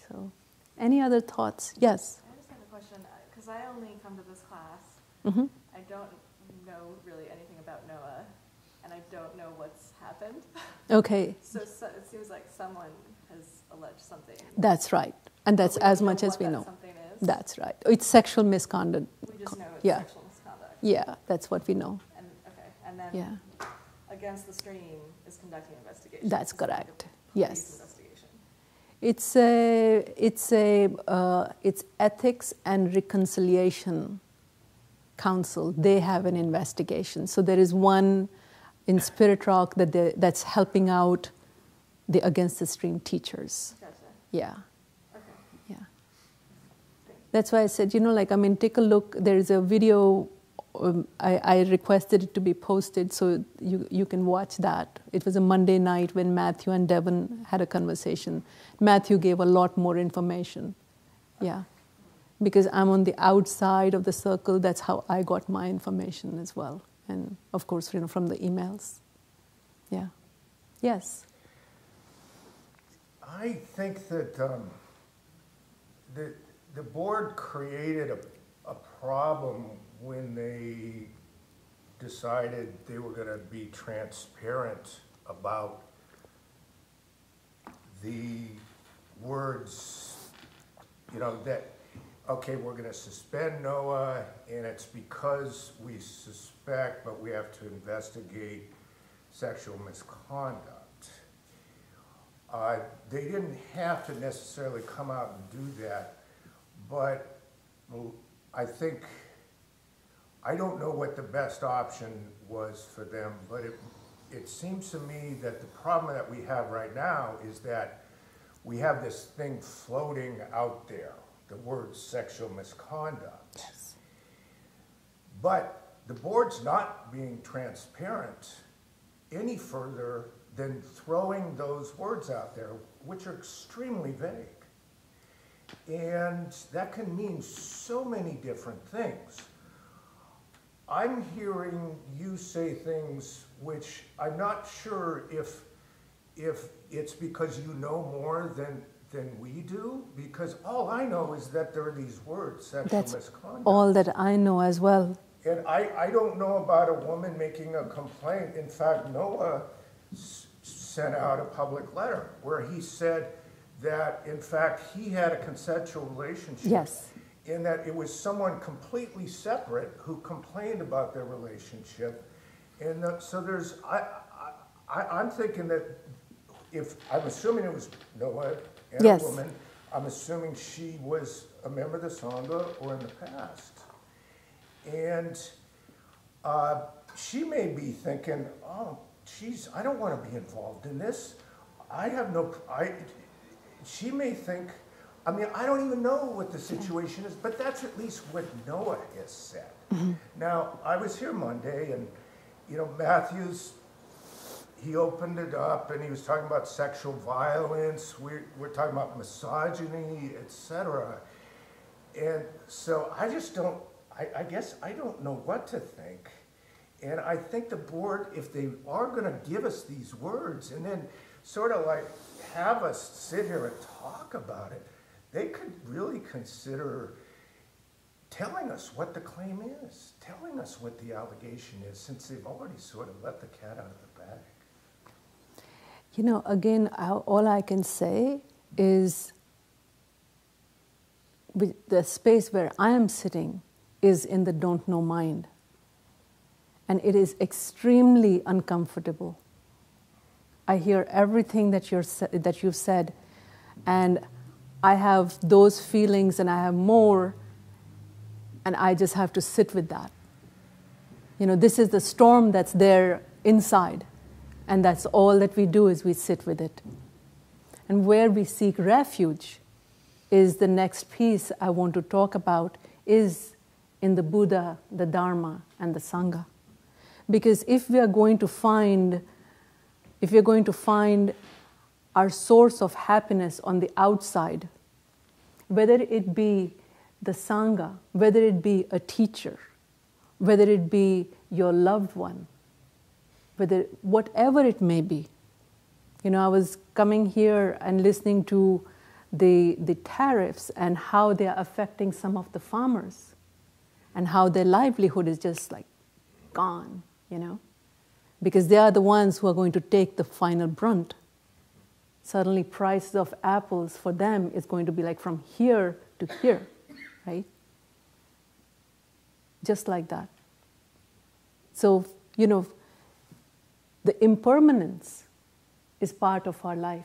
S1: So, any other thoughts? Yes.
S4: I just have a question, because I only come to this class.
S1: Mm-hmm.
S4: I don't know really anything about Noah, and I don't know what's happened.
S1: Okay.
S4: So it seems like someone has alleged something.
S1: That's right. And that's
S4: But we
S1: as
S4: don't
S1: much
S4: know
S1: as
S4: what
S1: we
S4: that
S1: know.
S4: something is.
S1: That's right. It's sexual misconduct.
S4: We just know it's
S1: Yeah.
S4: sexual misconduct.
S1: Yeah, that's what we know.
S4: And okay, and then
S1: Yeah.
S4: Against the Stream is conducting an investigation.
S1: That's
S4: It's like a
S1: correct.
S4: police
S1: Yes.
S4: Investigation.
S1: It's Ethics and Reconciliation Council. They have an investigation. So there is one in Spirit Rock that's helping out the Against the Stream teachers.
S4: Gotcha.
S1: Yeah,
S4: Okay.
S1: yeah.
S4: Thanks.
S1: That's why I said, you know, like, I mean, take a look. There is a video. I requested it to be posted so you can watch that. It was a Monday night when Matthew and Devin had a conversation. Matthew gave a lot more information. Yeah. Because I'm on the outside of the circle, that's how I got my information as well. And of course, you know, from the emails. Yeah. Yes.
S7: I think that the board created a problem when they decided they were going to be transparent about the words, you know, that, okay, we're going to suspend Noah, and it's because we suspect, but we have to investigate sexual misconduct. They didn't have to necessarily come out and do that, but I think, I don't know what the best option was for them, but it seems to me that the problem that we have right now is that we have this thing floating out there, the word sexual misconduct.
S1: Yes.
S7: But the board's not being transparent any further than throwing those words out there, which are extremely vague. And that can mean so many different things. I'm hearing you say things which I'm not sure if it's because you know more than we do, because all I know is that there are these words, sexual misconduct.
S1: All that I know as well.
S7: And I don't know about a woman making a complaint. In fact, Noah sent out a public letter where he said that, in fact, he had a consensual relationship.
S1: Yes.
S7: In that it was someone completely separate who complained about their relationship. And so there's, I'm thinking that I'm assuming it was Noah and
S1: Yes.
S7: a woman, I'm assuming she was a member of the Sangha or in the past. And she may be thinking, oh, geez, I don't want to be involved in this. She may think, I mean, I don't even know what the situation is, but that's at least what Noah has said. Mm-hmm. Now, I was here Monday, and, you know, Matthews, he opened it up, and he was talking about sexual violence. We're talking about misogyny, etc. And so I just don't, I guess I don't know what to think. And I think the board, if they are going to give us these words and then sort of like have us sit here and talk about it, they could really consider telling us what the claim is, telling us what the allegation is, since they've already sort of let the cat out of the bag.
S1: You know, again, all I can say is with the space where I am sitting is in the don't know mind. And it is extremely uncomfortable. I hear everything that you've said, and I have those feelings and I have more, and I just have to sit with that. This is the storm that's there inside. And that's all that we do is we sit with it. And where we seek refuge is the next piece I want to talk about, is in the Buddha, the Dharma, and the Sangha. Because if we are going to find our source of happiness on the outside, whether it be the Sangha, whether it be a teacher, whether it be your loved one, whatever it may be. I was coming here and listening to the tariffs and how they are affecting some of the farmers and how their livelihood is just like gone, because they are the ones who are going to take the final brunt. Suddenly prices of apples for them is going to be like from here to here, right? Just like that. So, the impermanence is part of our life.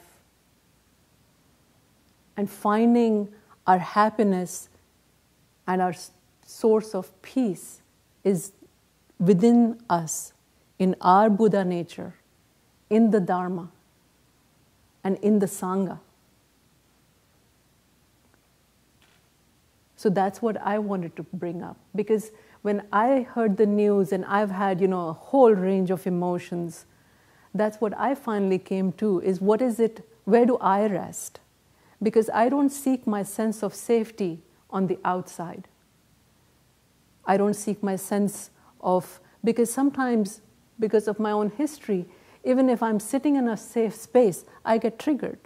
S1: And finding our happiness and our source of peace is within us, in our Buddha nature, in the Dharma, and in the Sangha. So that's what I wanted to bring up. Because when I heard the news, and I've had, a whole range of emotions, that's what I finally came to, is where do I rest? Because I don't seek my sense of safety on the outside. I don't seek my sense of, because sometimes, because of my own history, even if I'm sitting in a safe space, I get triggered.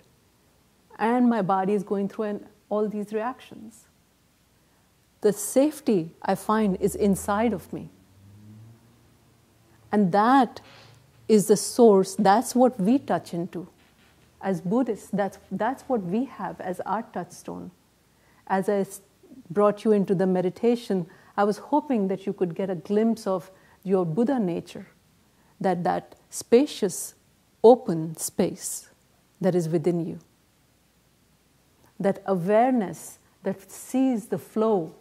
S1: And my body is going through all these reactions. The safety, I find, is inside of me. And that is the source, that's what we touch into. As Buddhists, that's what we have as our touchstone. As I brought you into the meditation, I was hoping that you could get a glimpse of your Buddha nature, that spacious, open space that is within you. That awareness that sees the flow,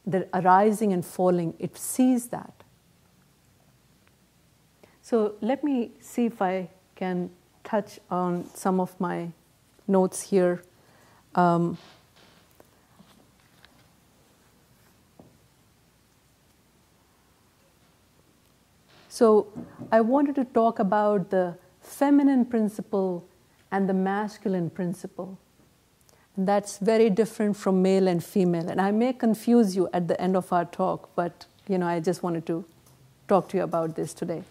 S1: the arising and falling, it sees that. So let me see if I can touch on some of my notes here. So I wanted to talk about the feminine principle and the masculine principle. And that's very different from male and female. And I may confuse you at the end of our talk, but I just wanted to talk to you about this today.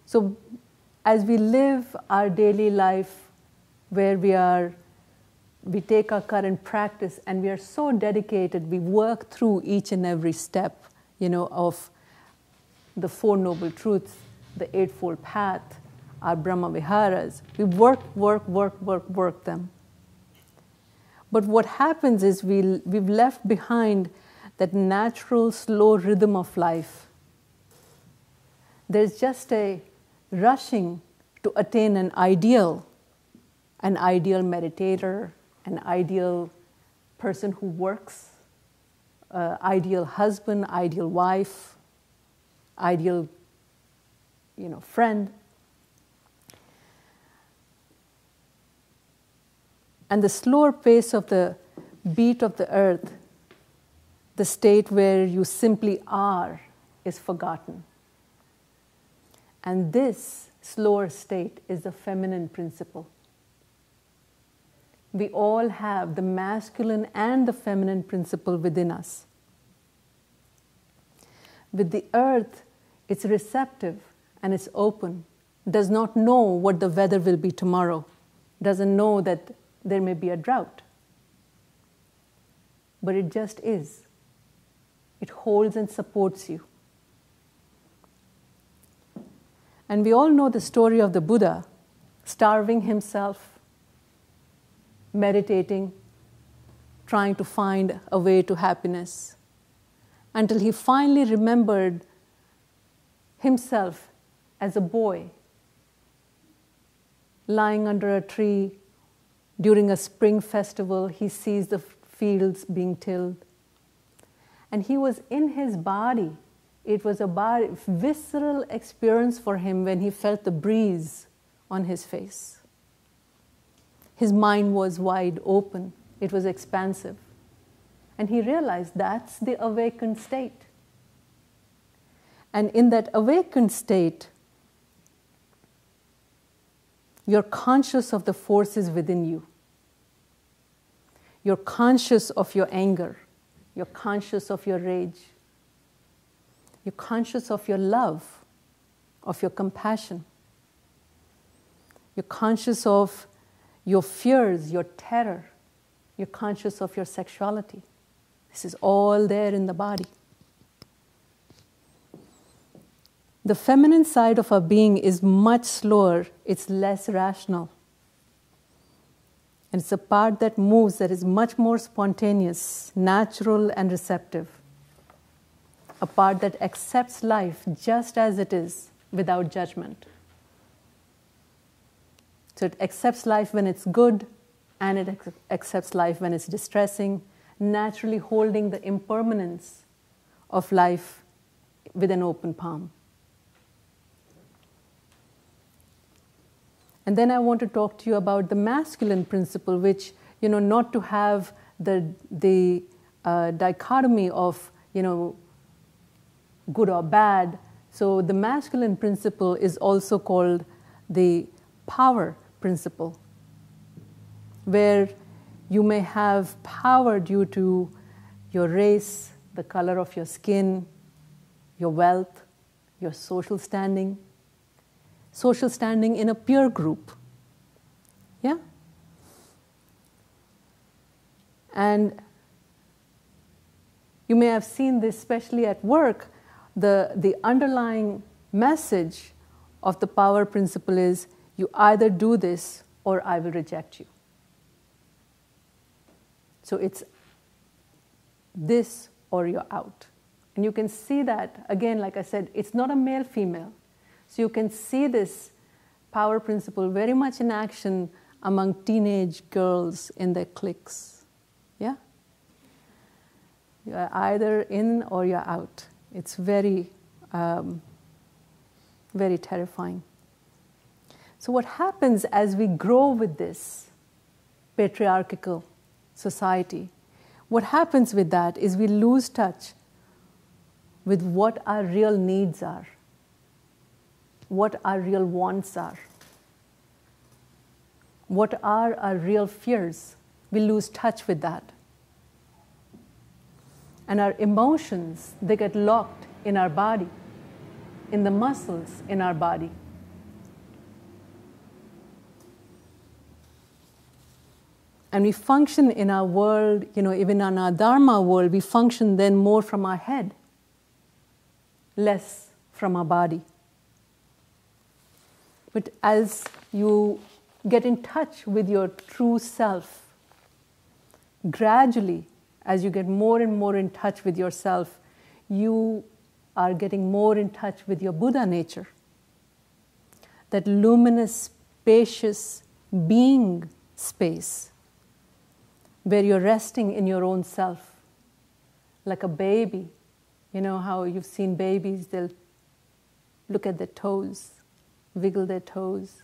S1: So as we live our daily life where we take our current practice and we are so dedicated, we work through each and every step, of the Four Noble Truths, the Eightfold Path, our Brahma Viharas. We work them. But what happens is we've left behind that natural, slow rhythm of life. There's just a rushing to attain an ideal meditator, an ideal person who works, ideal husband, ideal wife, ideal, friend. And the slower pace of the beat of the earth, the state where you simply are, is forgotten. And this slower state is the feminine principle. We all have the masculine and the feminine principle within us. With the earth, it's receptive and it's open, does not know what the weather will be tomorrow, doesn't know that there may be a drought. But it just is. It holds and supports you. And we all know the story of the Buddha, starving himself, meditating, trying to find a way to happiness, until he finally remembered himself as a boy, lying under a tree. During a spring festival, he sees the fields being tilled. And he was in his body. It was a visceral experience for him when he felt the breeze on his face. His mind was wide open. It was expansive. And he realized that's the awakened state. And in that awakened state, you're conscious of the forces within you. You're conscious of your anger. You're conscious of your rage. You're conscious of your love, of your compassion. You're conscious of your fears, your terror. You're conscious of your sexuality. This is all there in the body. The feminine side of our being is much slower, it's less rational. And it's a part that moves, that is much more spontaneous, natural, and receptive. A part that accepts life just as it is, without judgment. So it accepts life when it's good, and it accepts life when it's distressing, naturally holding the impermanence of life with an open palm. And then I want to talk to you about the masculine principle, which, not to have the dichotomy of, good or bad. So the masculine principle is also called the power principle, where you may have power due to your race, the color of your skin, your wealth, your social standing in a peer group. Yeah? And you may have seen this, especially at work, the underlying message of the power principle is, you either do this or I will reject you. So it's this or you're out. And you can see that, again, like I said, it's not a male-female. So you can see this power principle very much in action among teenage girls in their cliques. Yeah? You're either in or you're out. It's very, very terrifying. So what happens as we grow with this patriarchal society, what happens with that is we lose touch with what our real needs are, what our real wants are, what are our real fears. We lose touch with that. And our emotions, they get locked in our body, in the muscles in our body. And we function in our world, even in our dharma world, we function then more from our head, less from our body. But as you get in touch with your true self, gradually, as you get more and more in touch with yourself, you are getting more in touch with your Buddha nature. That luminous, spacious being space, where you're resting in your own self, like a baby. You know how you've seen babies, they'll look at their toes, wiggle their toes,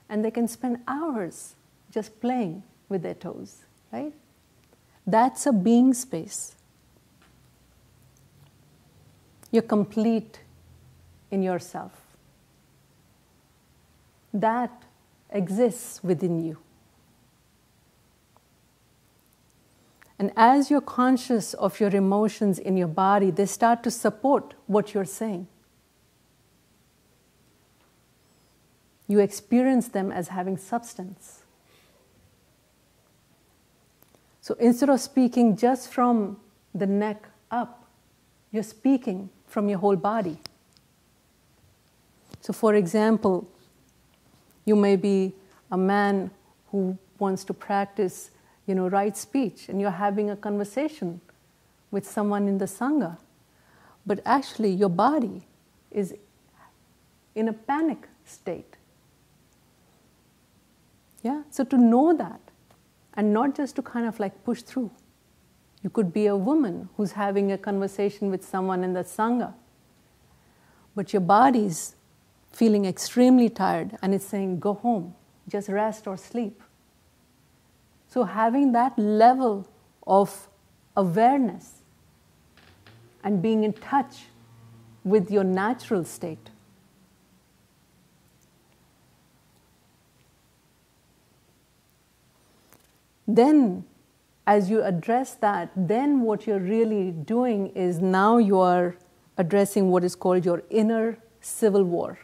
S1: and they can spend hours just playing with their toes, right? That's a being space. You're complete in yourself. That exists within you. And as you're conscious of your emotions in your body, they start to support what you're saying. You experience them as having substance. So instead of speaking just from the neck up, you're speaking from your whole body. So for example, you may be a man who wants to practice, right speech, and you're having a conversation with someone in the Sangha. But actually your body is in a panic state. Yeah? So to know that, and not just to kind of like push through. You could be a woman who's having a conversation with someone in the Sangha, but your body's feeling extremely tired and it's saying, go home, just rest or sleep. So having that level of awareness and being in touch with your natural state. Then, as you address that, then what you're really doing is now you are addressing what is called your inner civil war.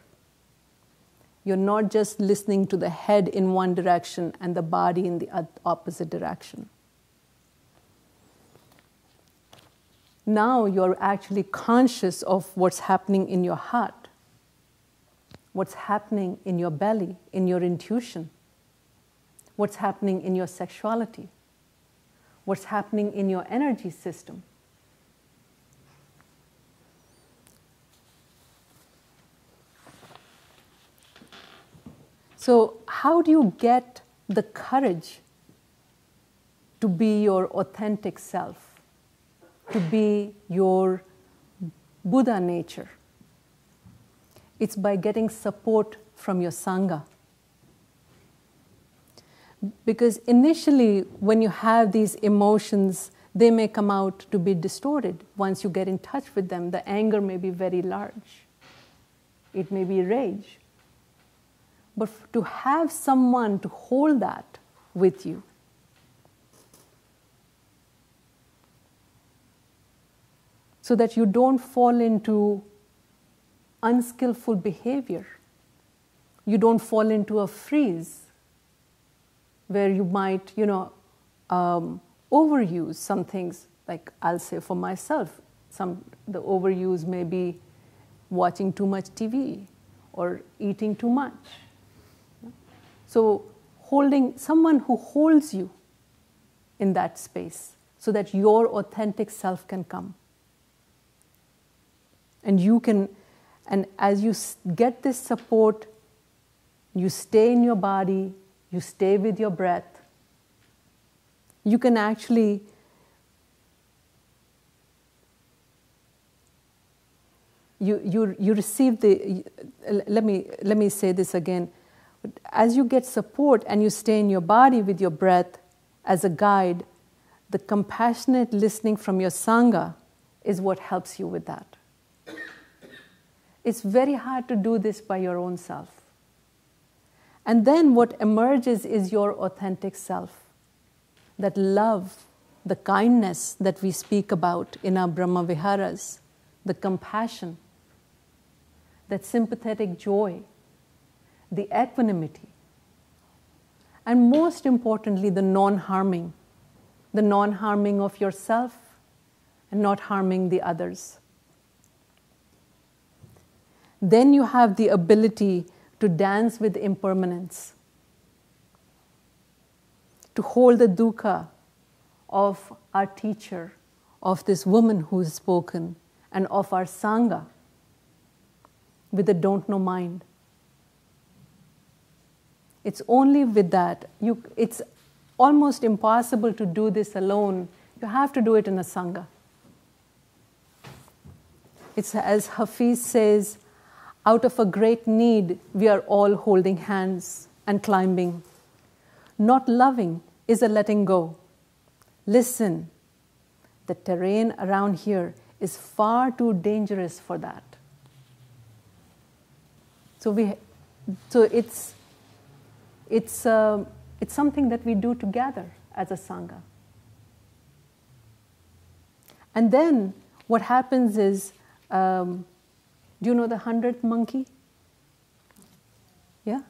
S1: You're not just listening to the head in one direction and the body in the opposite direction. Now you're actually conscious of what's happening in your heart, what's happening in your belly, in your intuition, what's happening in your sexuality, what's happening in your energy system. So how do you get the courage to be your authentic self, to be your Buddha nature? It's by getting support from your Sangha. Because initially, when you have these emotions, they may come out to be distorted. Once you get in touch with them, the anger may be very large. It may be rage. But to have someone to hold that with you, so that you don't fall into unskillful behavior, you don't fall into a freeze where you might, overuse some things. Like I'll say for myself, the overuse may be watching too much TV or eating too much. So holding someone who holds you in that space so that your authentic self can come. And you can, and as you get this support, you stay in your body, you stay with your breath, you can actually you receive the, let me say this again. As you get support and you stay in your body with your breath as a guide, the compassionate listening from your Sangha is what helps you with that. It's very hard to do this by your own self. And then what emerges is your authentic self. That love, the kindness that we speak about in our Brahma Viharas, the compassion, that sympathetic joy, the equanimity, and most importantly, the non-harming of yourself and not harming the others. Then you have the ability to dance with impermanence, to hold the dukkha of our teacher, of this woman who has spoken, and of our Sangha with a don't know mind. It's only with that. It's almost impossible to do this alone. You have to do it in a Sangha. It's as Hafiz says, out of a great need, we are all holding hands and climbing. Not loving is a letting go. Listen, the terrain around here is far too dangerous for that. So it's something that we do together as a Sangha. And then what happens is, do you know the 100th monkey? Yeah?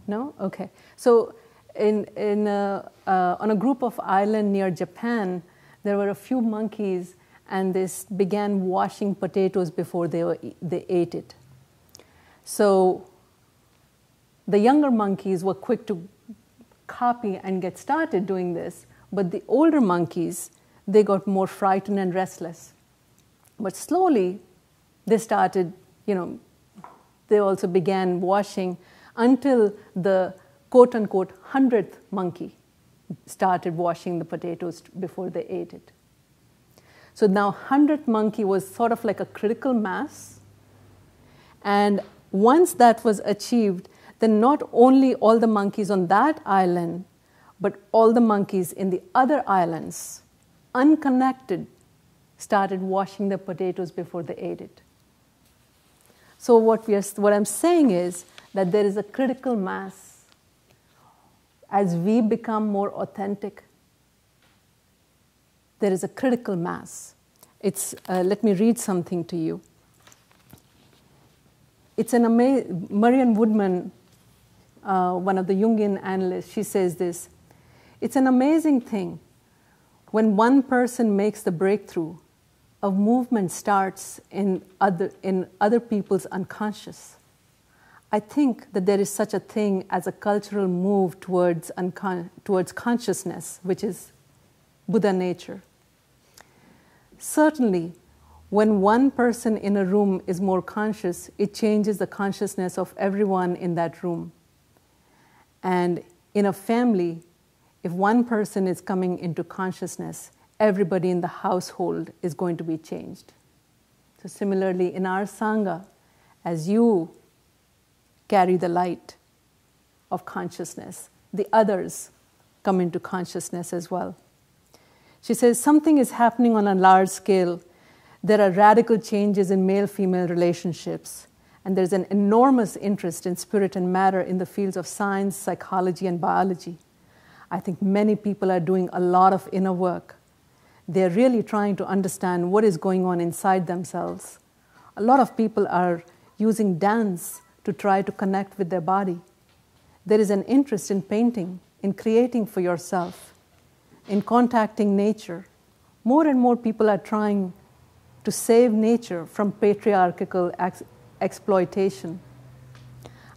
S1: No? Okay. So on a group of island near Japan, there were a few monkeys and they began washing potatoes before they ate it. So the younger monkeys were quick to copy and get started doing this, but the older monkeys, they got more frightened and restless. But slowly, they started, they also began washing until the quote-unquote 100th monkey started washing the potatoes before they ate it. So now 100th monkey was sort of like a critical mass. And once that was achieved, then not only all the monkeys on that island, but all the monkeys in the other islands, unconnected, started washing the potatoes before they ate it. So what I'm saying is that there is a critical mass. As we become more authentic, there is a critical mass. Let me read something to you. It's an amazing, Marian Woodman, one of the Jungian analysts, she says this: it's an amazing thing when one person makes the breakthrough, a movement starts in other people's unconscious. I think that there is such a thing as a cultural move towards consciousness, which is Buddha nature. Certainly, when one person in a room is more conscious, it changes the consciousness of everyone in that room. And in a family, if one person is coming into consciousness, everybody in the household is going to be changed. So similarly, in our Sangha, as you carry the light of consciousness, the others come into consciousness as well. She says, something is happening on a large scale. There are radical changes in male-female relationships, and there's an enormous interest in spirit and matter in the fields of science, psychology, and biology. I think many people are doing a lot of inner work. They're really trying to understand what is going on inside themselves. A lot of people are using dance to try to connect with their body. There is an interest in painting, in creating for yourself, in contacting nature. More and more people are trying to save nature from patriarchal exploitation.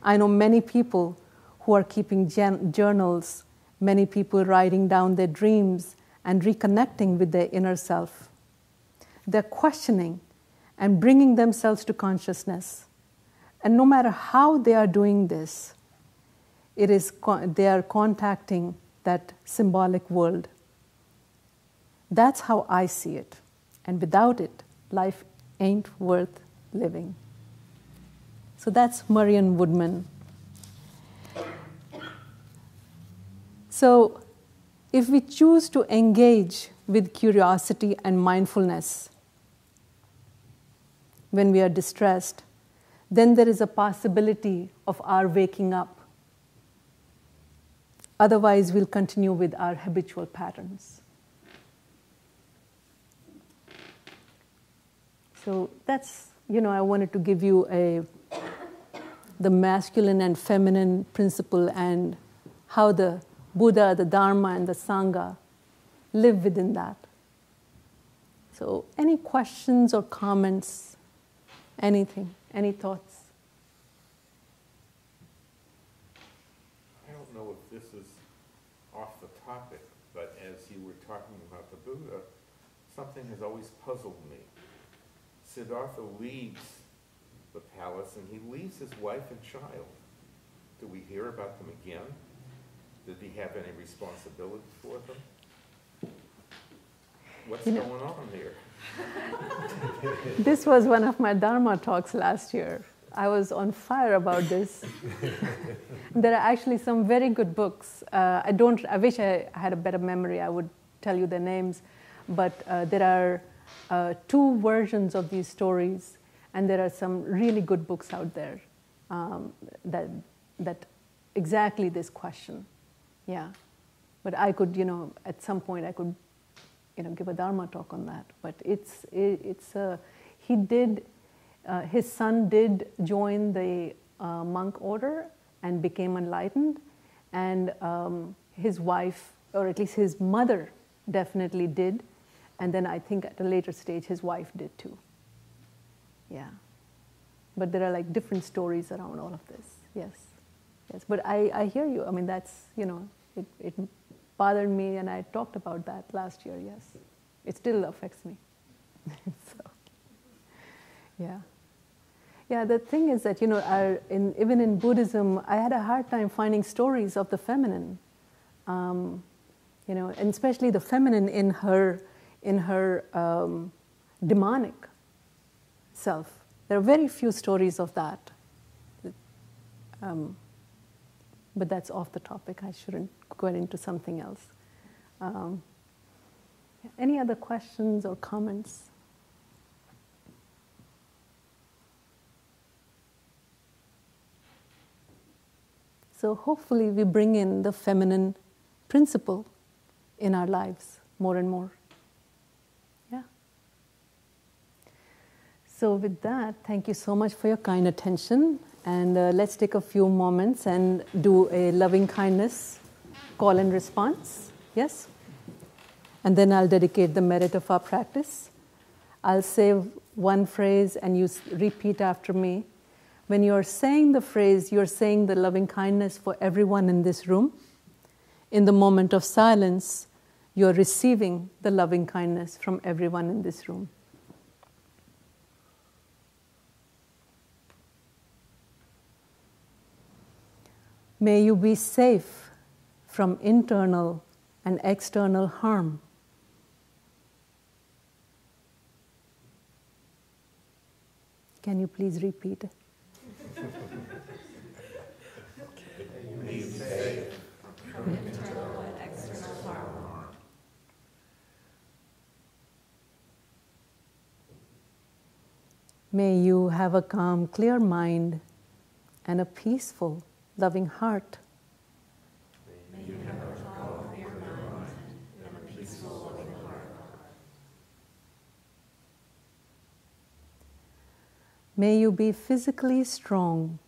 S1: I know many people who are keeping journals, many people writing down their dreams and reconnecting with their inner self. They're questioning and bringing themselves to consciousness. And no matter how they are doing this, they are contacting that symbolic world. That's how I see it. And without it, life ain't worth living. So that's Marian Woodman. So if we choose to engage with curiosity and mindfulness when we are distressed, then there is a possibility of our waking up. Otherwise, we'll continue with our habitual patterns. So that's, I wanted to give you the masculine and feminine principle and how the Buddha, the Dharma, and the Sangha live within that. So any questions or comments, anything, any thoughts?
S8: I don't know if this is off the topic, but as you were talking about the Buddha, something has always puzzled me. Siddhartha leaves the palace and he leaves his wife and child. Do we hear about them again? Did he have any responsibility for them? What's going on here?
S1: This was one of my Dharma talks last year. I was on fire about this. There are actually some very good books. I wish I had a better memory. I would tell you the names. But there are 2 versions of these stories, and there are some really good books out there that exactly this question. Yeah, but I could, at some point I could, give a Dharma talk on that. But his son did join the monk order and became enlightened, and his wife, or at least his mother, definitely did, and then I think at a later stage his wife did too. Yeah, but there are like different stories around all of this. Yes. Yes, but I hear you. I mean, that's, it bothered me, and I talked about that last year, yes. It still affects me. So, yeah. Yeah, the thing is that, even in Buddhism, I had a hard time finding stories of the feminine, and especially the feminine in her in her demonic self. There are very few stories of that. But that's off the topic. I shouldn't go into something else. Any other questions or comments? So hopefully we bring in the feminine principle in our lives more and more. Yeah. So with that, thank you so much for your kind attention. And let's take a few moments and do a loving kindness call and response. Yes? And then I'll dedicate the merit of our practice. I'll say one phrase and you repeat after me. When you're saying the phrase, you're saying the loving kindness for everyone in this room. In the moment of silence, you're receiving the loving kindness from everyone in this room. May you be safe from internal and external harm. Can you please repeat it?
S8: May you be safe
S4: from internal and external harm.
S1: May you have a calm, clear mind and a peaceful, loving heart.
S4: May you have a calm, clear mind and a peaceful, loving heart.
S1: May you be physically strong,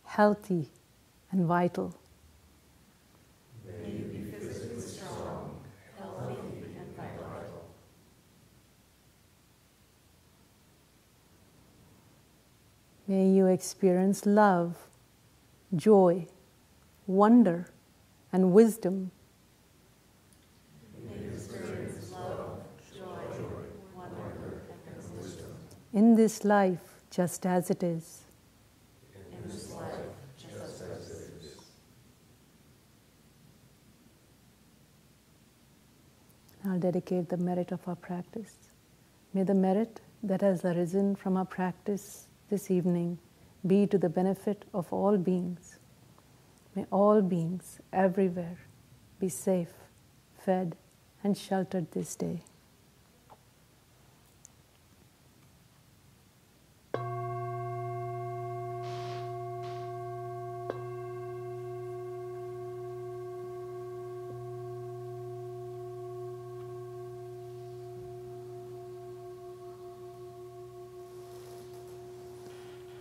S1: healthy, and vital.
S4: May you be physically strong, healthy, and vital.
S1: May you experience love, joy, wonder, and wisdom.
S4: May you experience love, joy, wonder, and wisdom.
S1: In this life, just as it is.
S4: In this life, just as it is.
S1: I'll dedicate the merit of our practice. May the merit that has arisen from our practice this evening be to the benefit of all beings. May all beings everywhere be safe, fed, and sheltered this day.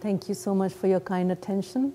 S1: Thank you so much for your kind attention.